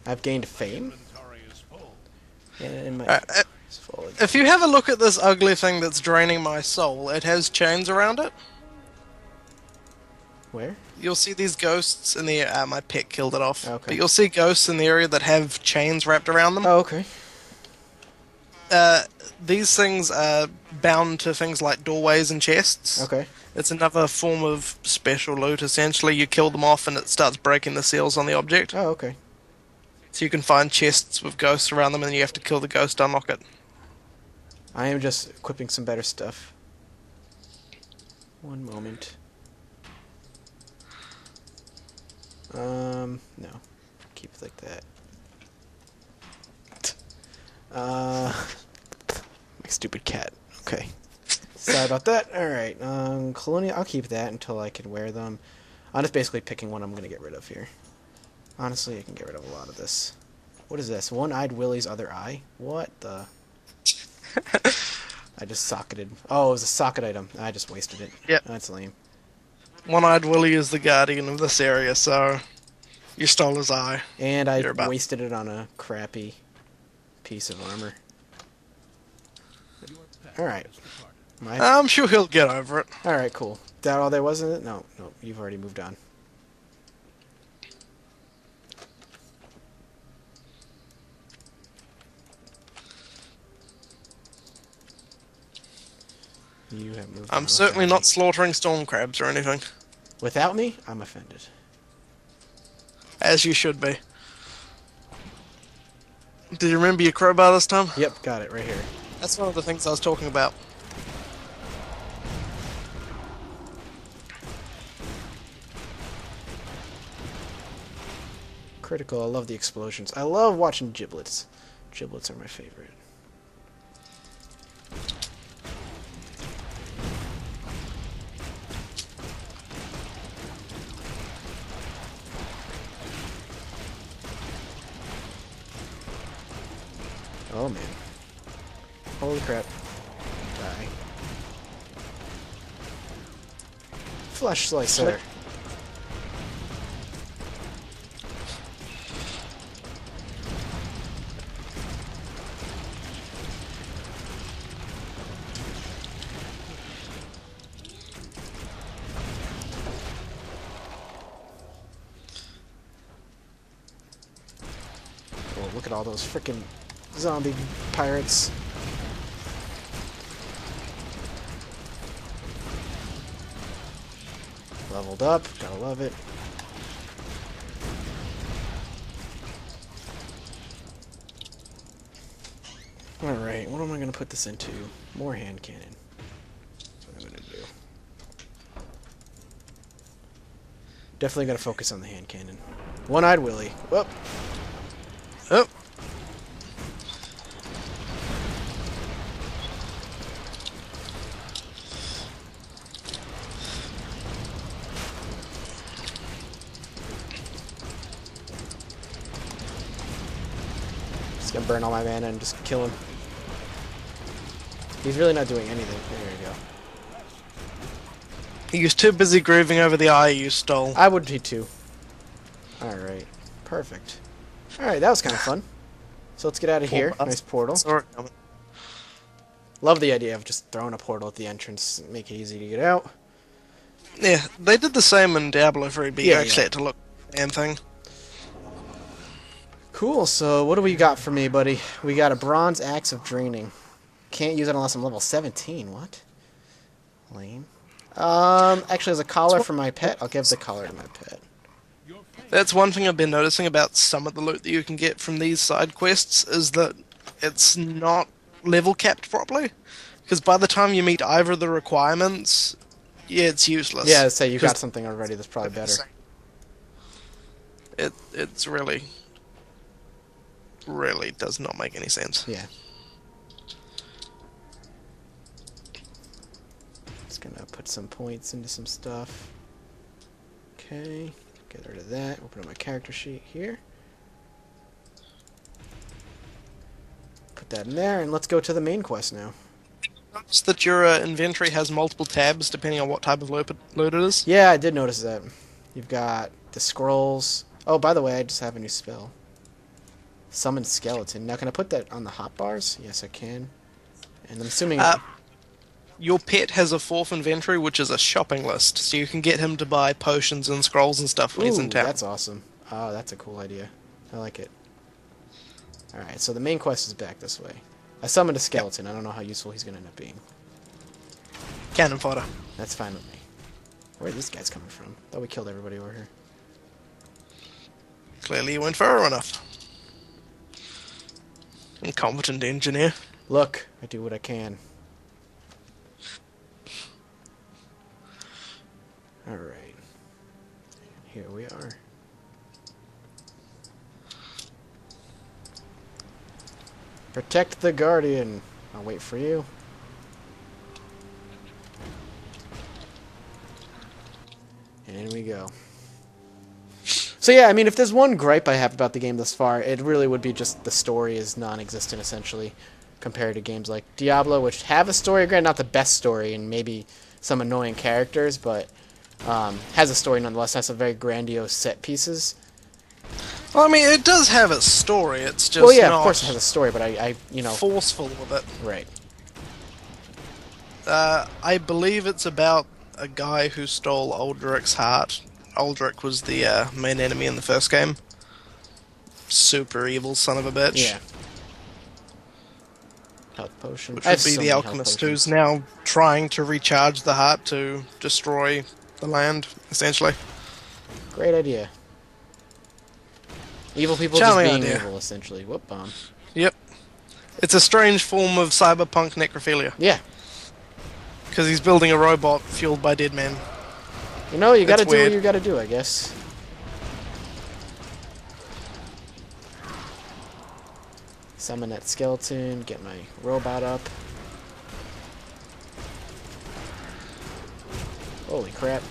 I've gained fame? And my is full again. If you have a look at this ugly thing that's draining my soul, it has chains around it. Where? You'll see these ghosts in the my pet killed it off. Okay. But you'll see ghosts in the area that have chains wrapped around them. Oh, okay. These things are bound to things like doorways and chests. Okay. It's another form of special loot, essentially. You kill them off and it starts breaking the seals on the object. Oh, okay. So you can find chests with ghosts around them, and you have to kill the ghost to unlock it. I am just equipping some better stuff. One moment. No. Keep it like that. My stupid cat. Okay. Sorry about that. Alright, Colonial, I'll keep that until I can wear them. I'm just basically picking one I'm going to get rid of here. Honestly, I can get rid of a lot of this. What is this? One-eyed Willie's other eye? What the... I just socketed. Oh, it was a socket item. I just wasted it. Yep. That's lame. One-eyed Willie is the guardian of this area, so you stole his eye. And I wasted it on a crappy piece of armor. Alright. I'm sure he'll get over it. Alright, cool. That all there was in it? No, no, you've already moved on. You have moved on. I'm certainly not slaughtering storm crabs or anything. Without me, I'm offended. As you should be. Do you remember your crowbar this time? Yep, got it right here. That's one of the things I was talking about. Critical, I love the explosions. I love watching giblets. Giblets are my favorite. Oh man. Holy crap. Die. Flesh slicer. Oh, look at all those frickin' zombie pirates. Leveled up, gotta love it. Alright, what am I gonna put this into? More hand cannon. That's what I'm gonna do. Definitely gotta focus on the hand cannon. One-eyed Willie. Whoop. Oh. Just gonna burn all my mana and just kill him. He's really not doing anything. There you go. He was too busy grieving over the eye you stole. I would be too. Alright. Perfect. Alright, that was kind of fun. So let's get out of here. Nice portal. Love the idea of just throwing a portal at the entrance. Make it easy to get out. Yeah, they did the same in Diablo 3, but you actually had to look at the damn thing. Cool, so what do we got for me, buddy? We got a Bronze Axe of Draining. Can't use it unless I'm level 17. What? Lame. Actually, as a collar for my pet, I'll give the collar to my pet. That's one thing I've been noticing about some of the loot that you can get from these side quests, is that it's not level capped properly. Because by the time you meet either of the requirements, yeah, it's useless. Yeah, say you got something already that's probably better. It's really does not make any sense. Yeah. Just gonna put some points into some stuff. Okay, get rid of that. Open up my character sheet here. Put that in there, and let's go to the main quest now. Notice that your inventory has multiple tabs depending on what type of loot it is. Yeah, I did notice that. You've got the scrolls. Oh, by the way, I just have a new spell. Summon Skeleton. Now, can I put that on the hotbars? Yes, I can. And I'm assuming... your pet has a fourth inventory, which is a shopping list, so you can get him to buy potions and scrolls and stuff when he's in town. That's awesome. Oh, that's a cool idea. I like it. Alright, so the main quest is back this way. I summoned a skeleton. I don't know how useful he's going to end up being. Cannon fodder. That's fine with me. Where are these guys coming from? Thought we killed everybody over here. Clearly you went far enough. Incompetent engineer. Look, I do what I can. Alright. Here we are. Protect the Guardian. I'll wait for you. And in we go. So yeah, I mean, if there's one gripe I have about the game thus far, it really would be just the story is non-existent, essentially, compared to games like Diablo, which have a story, granted not the best story, and maybe some annoying characters, but has a story nonetheless, has some very grandiose set pieces. Well, I mean, it does have a story, it's just Well, yeah, not of course it has a story, but I you know... forceful with it. Right. I believe it's about a guy who stole Aldrich's heart. Aldrich was the main enemy in the first game. Super evil son of a bitch. Yeah. Health potion. Which would be the alchemist who's now trying to recharge the heart to destroy the land, essentially. Great idea. Evil people Charming just being idea. evil, essentially. Whoop, bomb. Yep. It's a strange form of cyberpunk necrophilia. Yeah. Because he's building a robot fueled by dead men. You know, you gotta It's do what weird. you gotta do, I guess. Summon that skeleton, get my robot up. Holy crap.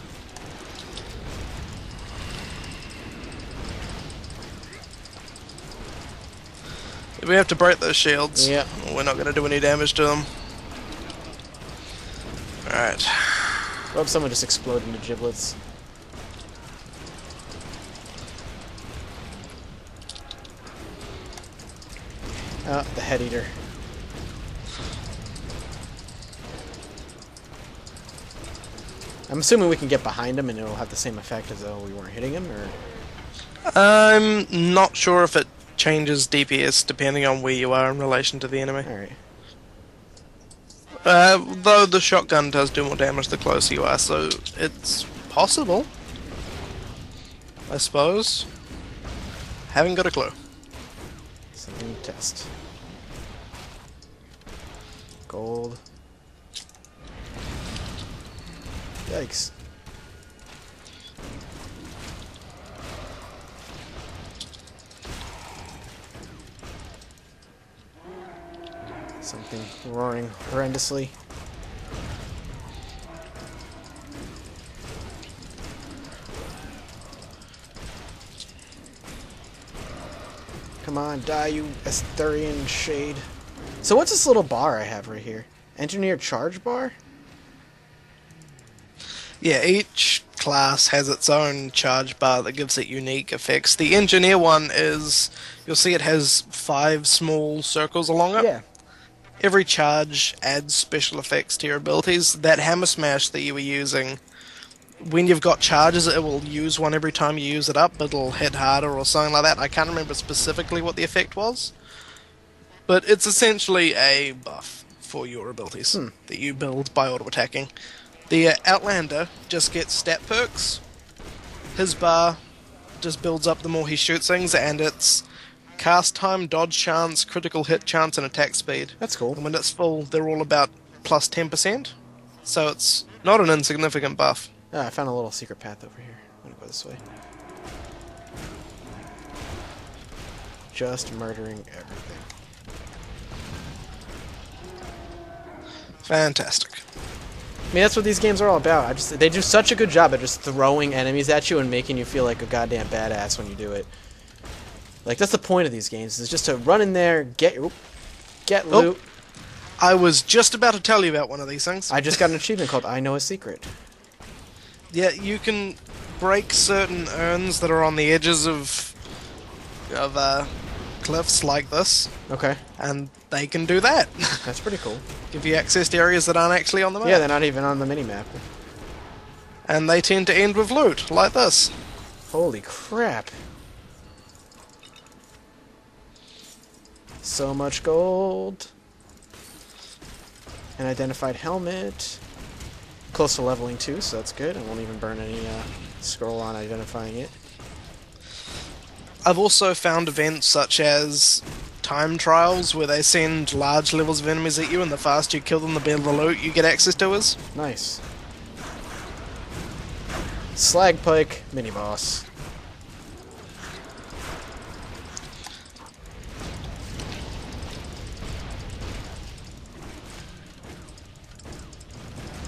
We have to break those shields. Yep. We're not going to do any damage to them. Alright. Oh, someone just exploded into giblets. Oh, the head eater. I'm assuming we can get behind him and it'll have the same effect as though we weren't hitting him, or... I'm not sure if it changes DPS depending on where you are in relation to the enemy. Alright. Though the shotgun does do more damage the closer you are, so it's possible. I suppose. Haven't got a clue. Something to test. Gold. Yikes. Something roaring horrendously. Come on, die, you Asthurian shade. So what's this little bar I have right here? Engineer charge bar? Yeah, each class has its own charge bar that gives it unique effects. The engineer one is, you'll see it has 5 small circles along it. Yeah. Every charge adds special effects to your abilities. That hammer smash that you were using, when you've got charges, it will use one every time you use it up, but it'll hit harder or something like that. I can't remember specifically what the effect was, but it's essentially a buff for your abilities that you build by auto-attacking. The Outlander just gets stat perks. His bar just builds up the more he shoots things, and it's cast time, dodge chance, critical hit chance, and attack speed. That's cool. And when it's full, they're all about plus 10%. So it's not an insignificant buff. Ah, I found a little secret path over here. I'm gonna go this way. Just murdering everything. Fantastic. I mean, that's what these games are all about. They do such a good job at just throwing enemies at you and making you feel like a goddamn badass when you do it. Like, that's the point of these games, is just to run in there, get loot. I was just about to tell you about one of these things. I just got an achievement called I Know a Secret. Yeah, you can break certain urns that are on the edges of cliffs like this, Okay. and they can do that. That's pretty cool. Give you access to areas that aren't actually on the map. Yeah, they're not even on the minimap. And they tend to end with loot, like this. Holy crap. So much gold. An identified helmet. Close to leveling 2, so that's good. I won't even burn any scroll on identifying it. I've also found events such as time trials where they send large levels of enemies at you, and the faster you kill them, the better the loot you get access to is. Nice. Slagpike mini boss.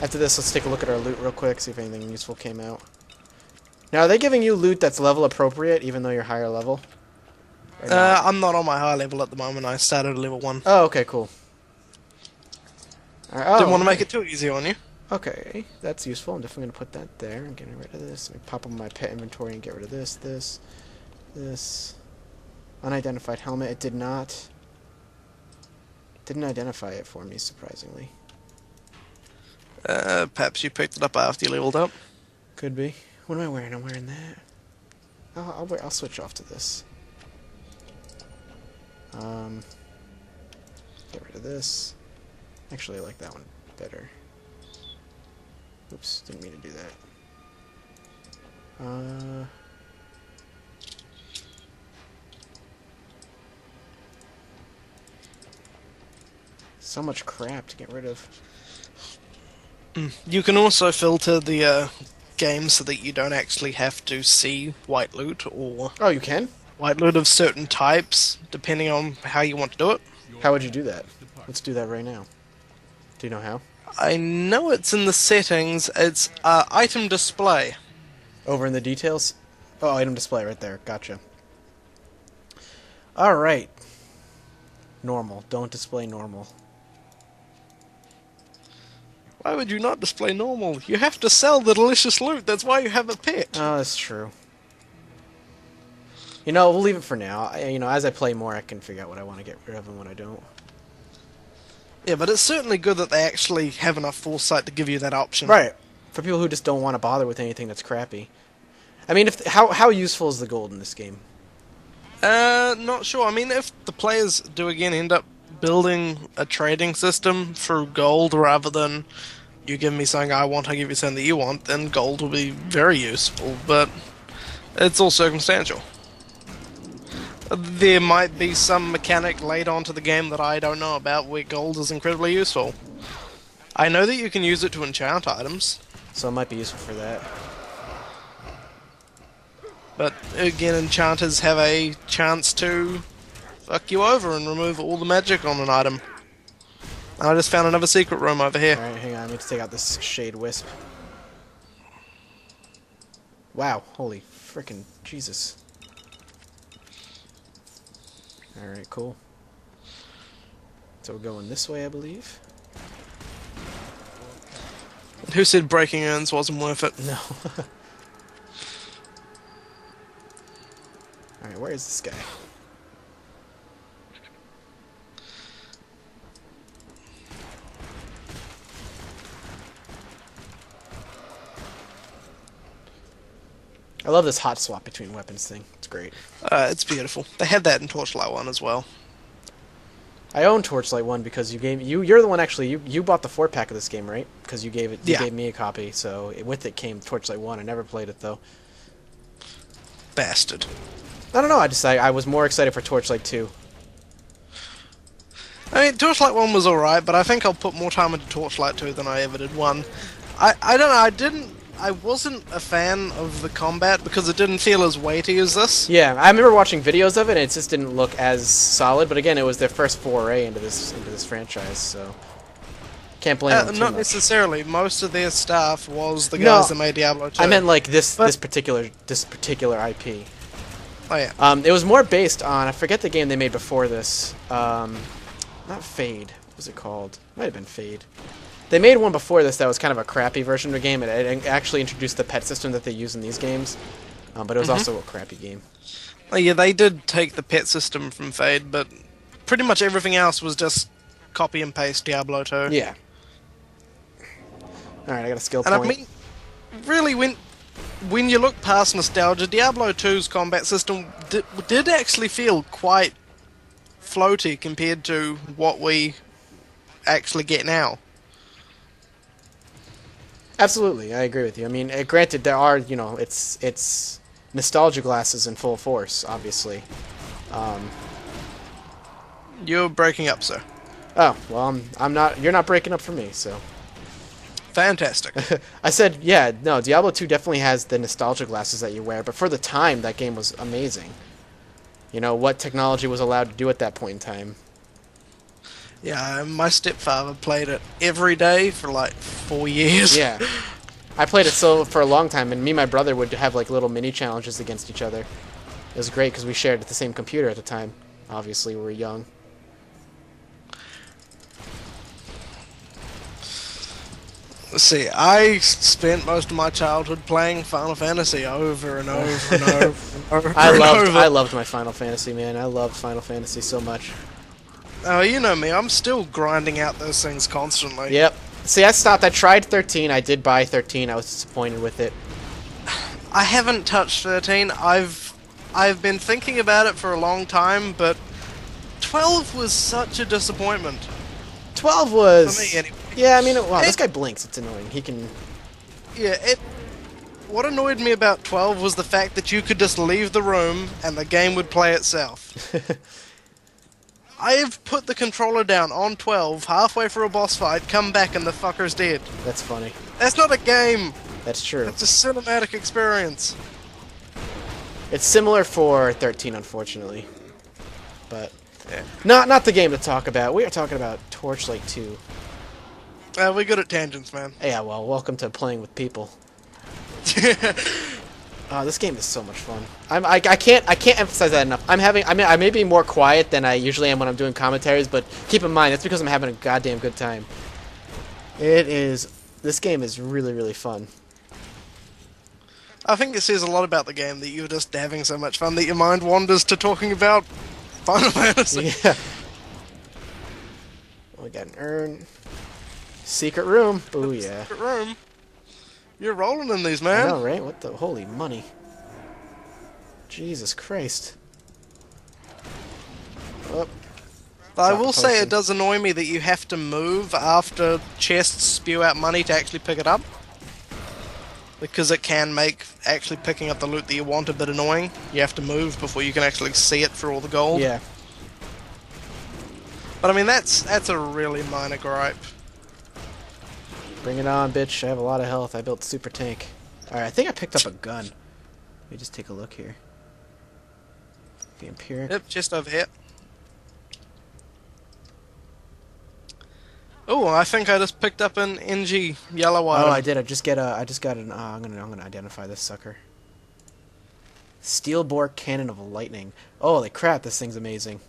After this, let's take a look at our loot real quick, see if anything useful came out. Now, are they giving you loot that's level appropriate, even though you're higher level? I'm not on my high level at the moment. I started at level 1. Oh, okay, cool. All right, Didn't want to make it too easy on you. Okay, that's useful. I'm definitely going to put that there and getting rid of this. Let me pop up my pet inventory and get rid of this, this. Unidentified helmet. It did not. Didn't identify it for me, surprisingly. Perhaps you picked it up after you leveled up. Could be. What am I wearing? I'm wearing that. I'll switch off to this. Get rid of this. Actually, I like that one better. Oops, didn't mean to do that. So much crap to get rid of. You can also filter the games so that you don't actually have to see white loot or Oh, you can? white loot of certain types, depending on how you want to do it. How would you do that? Let's do that right now. Do you know how? I know it's in the settings. It's item display. Over in the details? Oh, item display right there. Gotcha. Alright. Normal. Don't display normal. Why would you not display normal? You have to sell the delicious loot. That's why you have a pet. Oh, that's true. You know, we'll leave it for now. As I play more, I can figure out what I want to get rid of and what I don't. Yeah, but it's certainly good that they actually have enough foresight to give you that option. Right. For people who just don't want to bother with anything that's crappy. I mean, how useful is the gold in this game? Not sure. I mean, if the players do again end up building a trading system through gold rather than you give me something I want, I give you something that you want, then gold will be very useful, but it's all circumstantial. There might be some mechanic laid onto the game that I don't know about where gold is incredibly useful. I know that you can use it to enchant items. So it might be useful for that. But again, enchanters have a chance to fuck you over and remove all the magic on an item. I just found another secret room over here. Alright, hang on. I need to take out this Shade Wisp. Wow. Holy frickin' Jesus. Alright, cool. So we're going this way, I believe. Who said breaking urns wasn't worth it? No. Alright, where is this guy? I love this hot swap between weapons thing. It's great. It's beautiful. They had that in Torchlight 1 as well. I own Torchlight 1 because you're the one actually you bought the 4-pack of this game, right? Because you gave me a copy, so with it came Torchlight 1. I never played it though. Bastard. I don't know, I was more excited for Torchlight 2. I mean, Torchlight 1 was alright, but I think I'll put more time into Torchlight 2 than I ever did 1. I don't know, I wasn't a fan of the combat because it didn't feel as weighty as this. Yeah, I remember watching videos of it and it just didn't look as solid, but again, it was their first foray into this franchise, so can't blame them too Not much. necessarily. Most of their staff was the guys that made Diablo 2. I meant like this particular IP. Oh yeah. It was more based on, I forget the game they made before this. Not Fade. What was it called? Might have been Fade. They made one before this that was kind of a crappy version of the game. It actually introduced the pet system that they use in these games, but it was also a crappy game. Oh, yeah, they did take the pet system from Fade, but pretty much everything else was just copy and paste Diablo 2. Yeah. Alright, I got a skill And point. I mean, really, when you look past nostalgia, Diablo 2's combat system did actually feel quite floaty compared to what we actually get now. Absolutely, I agree with you. I mean, granted, there are, it's nostalgia glasses in full force, obviously. You're breaking up, sir. Oh, well, I'm not. You're not breaking up for me, so. Fantastic. I said, yeah, no, Diablo 2 definitely has the nostalgia glasses that you wear, but for the time, that game was amazing. You know, what technology was allowed to do at that point in time. Yeah, my stepfather played it every day for like 4 years. Yeah. I played it so for a long time, and me and my brother would have like little mini challenges against each other. It was great because we shared the same computer at the time. Obviously, we were young. Let's see, I spent most of my childhood playing Final Fantasy over and over and over and over I loved my Final Fantasy, man. I loved Final Fantasy so much. Oh, you know me, I'm still grinding out those things constantly. Yep. See, I stopped. I tried 13. I did buy 13. I was disappointed with it. I haven't touched 13. I've been thinking about it for a long time, but 12 was such a disappointment. 12 was... For me, anyway. Yeah, I mean, wow, this guy blinks. It's annoying. He can... Yeah, what annoyed me about 12 was the fact that you could just leave the room and the game would play itself. I've put the controller down on 12, halfway through a boss fight, come back and the fucker's dead. That's funny. That's not a game! That's true. It's a cinematic experience. It's similar for 13, unfortunately. But... Yeah. Not the game to talk about. We are talking about Torchlight 2. We're good at tangents, man. Yeah, well, welcome to playing with people. This game is so much fun. I can't emphasize that enough. I may be more quiet than I usually am when I'm doing commentaries, but keep in mind that's because I'm having a goddamn good time. This game is really, really fun. I think it says a lot about the game that you're just having so much fun that your mind wanders to talking about Final Fantasy. Yeah. We got an urn. Secret room. Ooh, yeah. Secret room. You're rolling in these, man. I know, right? What the holy money? Jesus Christ. Oh. I will say it does annoy me that you have to move after chests spew out money to actually pick it up. Because it can make actually picking up the loot that you want a bit annoying. You have to move before you can actually see it for all the gold. Yeah. But I mean, that's a really minor gripe. Bring it on, bitch. I have a lot of health. I built super tank. Alright, I think I picked up a gun. Let me just take a look here. The Empiric. Yep, just over here. Oh, I think I just picked up an NG yellow item. Oh, I did. I just got an. I'm gonna identify this sucker. Steel bore cannon of lightning. Holy crap! This thing's amazing.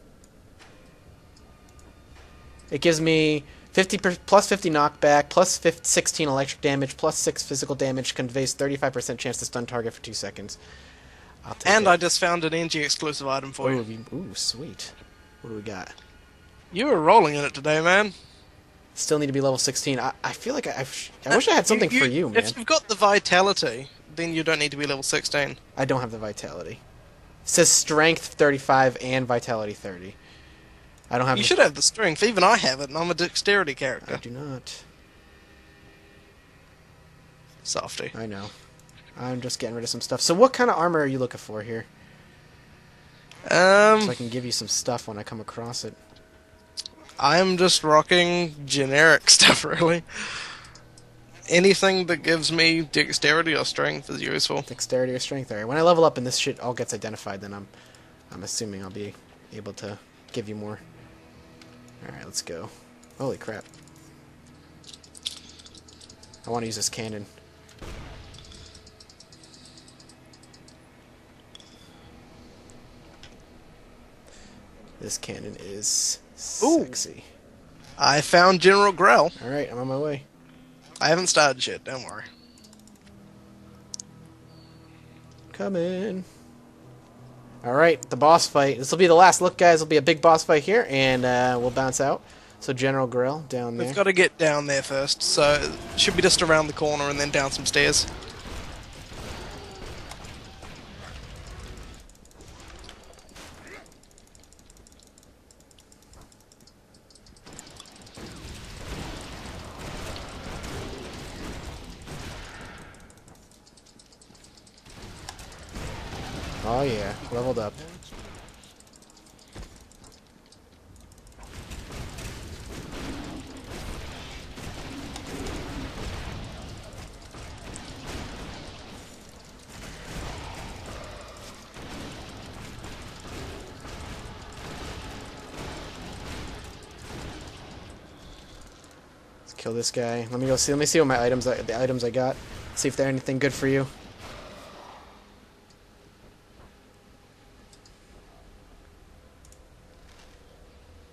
It gives me plus 50 knockback, plus 16 electric damage, plus 6 physical damage. Conveys 35% chance to stun target for 2 seconds. I'll take and it. I just found an NG exclusive item for you. Ooh, sweet. What do we got? You were rolling in it today, man. Still need to be level 16. I feel like I wish I had something for you, man. If you've got the vitality, then you don't need to be level 16. I don't have the vitality. It says strength 35 and vitality 30. I don't have. You should have the strength. Even I have it, and I'm a dexterity character. I do not. Softy. I know. I'm just getting rid of some stuff. So what kind of armor are you looking for here? So I can give you some stuff when I come across it. I'm just rocking generic stuff, really. Anything that gives me dexterity or strength is useful. Dexterity or strength. Alright, when I level up and this shit all gets identified, then I'm assuming I'll be able to give you more. Alright, let's go. Holy crap. I want to use this cannon. This cannon is sexy. I found General Grell. Alright, I'm on my way. I haven't started yet, don't worry. Coming. Alright, the boss fight. This will be the last look, guys. It'll be a big boss fight here, and we'll bounce out. So General Grill down there. We've got to get down there first, so it should be just around the corner and then down some stairs. Oh yeah, leveled up. Kill this guy. Let me go see. Let me see what my items, the items I got. See if they're anything good for you.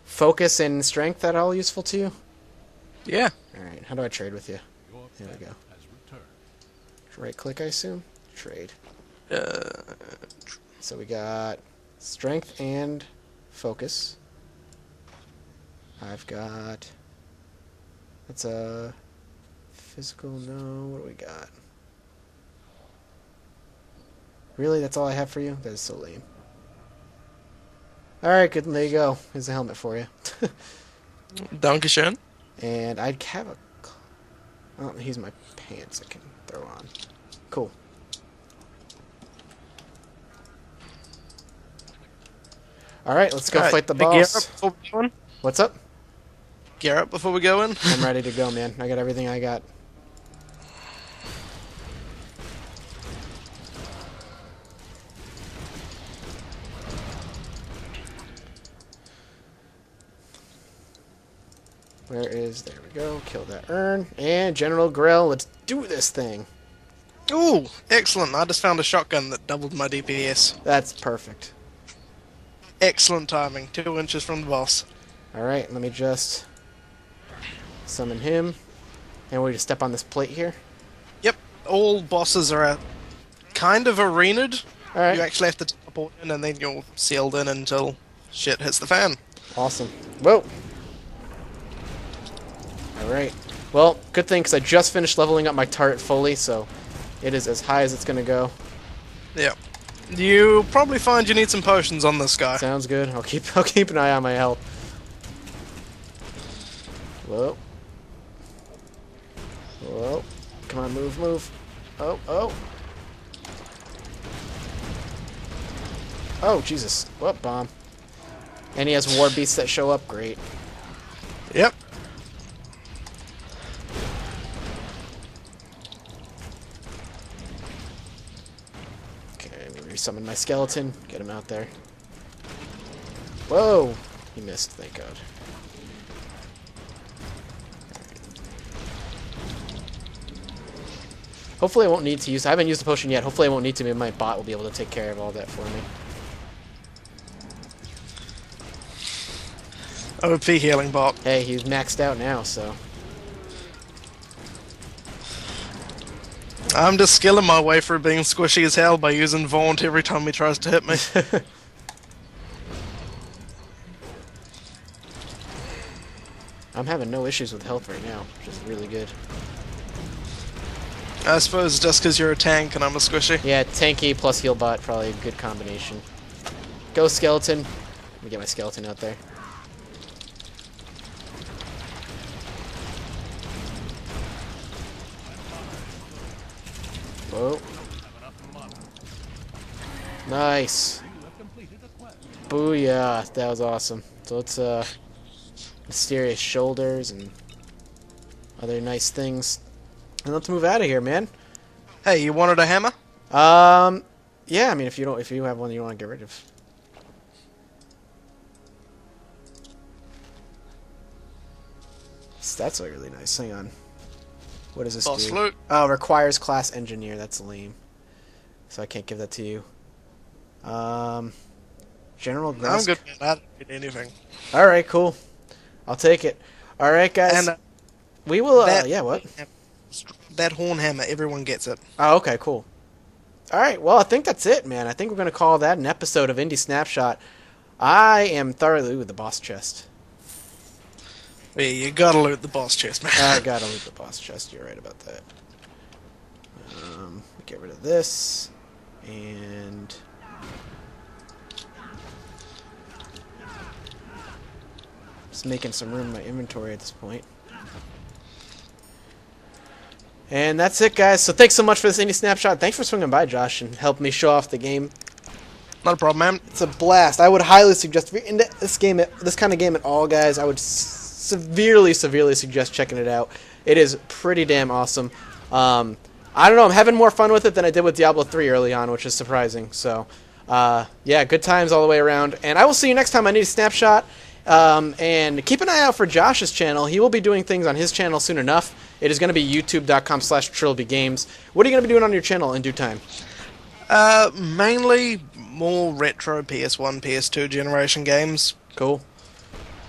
Focus and strength, that all useful to you? Yeah. Alright, how do I trade with you? There we go. Right click, I assume? Trade. So we got strength and focus. I've got... That's a... Physical, no. What do we got? Really? That's all I have for you? That is so lame. Alright, good. There you go. Here's the helmet for you. Dankeschön. And I'd have a... Oh, here's my pants I can throw on. Cool. Alright, let's go fight the boss. What's up? Gear up before we go in. I'm ready to go, man. I got everything I got. Where is... There we go. Kill that urn. And General Grill, let's do this thing. Ooh, excellent. I just found a shotgun that doubled my DPS. That's perfect. Excellent timing. 2 inches from the boss. Alright, let me just summon him. And we just step on this plate here. Yep. All bosses are kind of arenaed. Alright. You actually have to teleport in and then you're sealed in until shit hits the fan. Awesome. Whoa. Alright. Well, good thing, because I just finished leveling up my turret fully, so it is as high as it's going to go. Yep. You probably find you need some potions on this guy. Sounds good. I'll keep an eye on my health. Whoa. Whoa. Come on, move, move. Oh, oh. Oh, Jesus. What bomb? And he has war beasts that show up. Great. Yep. Summon my skeleton, get him out there. Whoa! He missed, thank God. Hopefully I won't need to use... I haven't used the potion yet. Hopefully I won't need to. Maybe my bot will be able to take care of all that for me. OP healing bot. Hey, he's maxed out now, so... I'm just skilling my way through being squishy as hell by using Vaunt every time he tries to hit me. I'm having no issues with health right now, which is really good. I suppose just because you're a tank and I'm a squishy. Yeah, tanky plus heal bot, probably a good combination. Go skeleton. Let me get my skeleton out there. Whoa. Nice. Booyah. That was awesome. So let's, mysterious shoulders and other nice things. And let's move out of here, man. Hey, you wanted a hammer? Yeah, I mean, if you have one that you want to get rid of. That's like really nice. Hang on. What does this Boss do? loot. Oh, requires class engineer. That's lame. So I can't give that to you. General grass. I'm good, man. I don't get anything. All right, cool. I'll take it. All right, guys. And, we will. Yeah, what? That horn hammer, everyone gets it. Oh, okay, cool. All right, well, I think that's it, man. I think we're gonna call that an episode of Indie Snapshot. I am thoroughly with the boss chest. Yeah, you gotta loot the boss chest, man. I gotta loot the boss chest. You're right about that. Get rid of this, and just making some room in my inventory at this point. And that's it, guys. So thanks so much for this Indie Snapshot. Thanks for swinging by, Josh, and helping me show off the game. Not a problem, man. It's a blast. I would highly suggest, if you're into this game, this kind of game at all, guys, I would severely suggest checking it out. It is pretty damn awesome. I don't know, I'm having more fun with it than I did with Diablo 3 early on, which is surprising. So, yeah, good times all the way around. And I will see you next time on Indie Snapshot. And keep an eye out for Josh's channel. He will be doing things on his channel soon enough. It is going to be youtube.com/TrilbyGames. What are you going to be doing on your channel in due time? Mainly more retro PS1, PS2 generation games. Cool.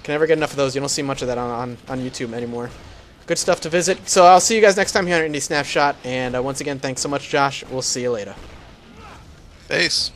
Can never get enough of those. You don't see much of that on YouTube anymore. Good stuff to visit. So I'll see you guys next time here on Indie Snapshot. And once again, thanks so much, Josh. We'll see you later. Peace.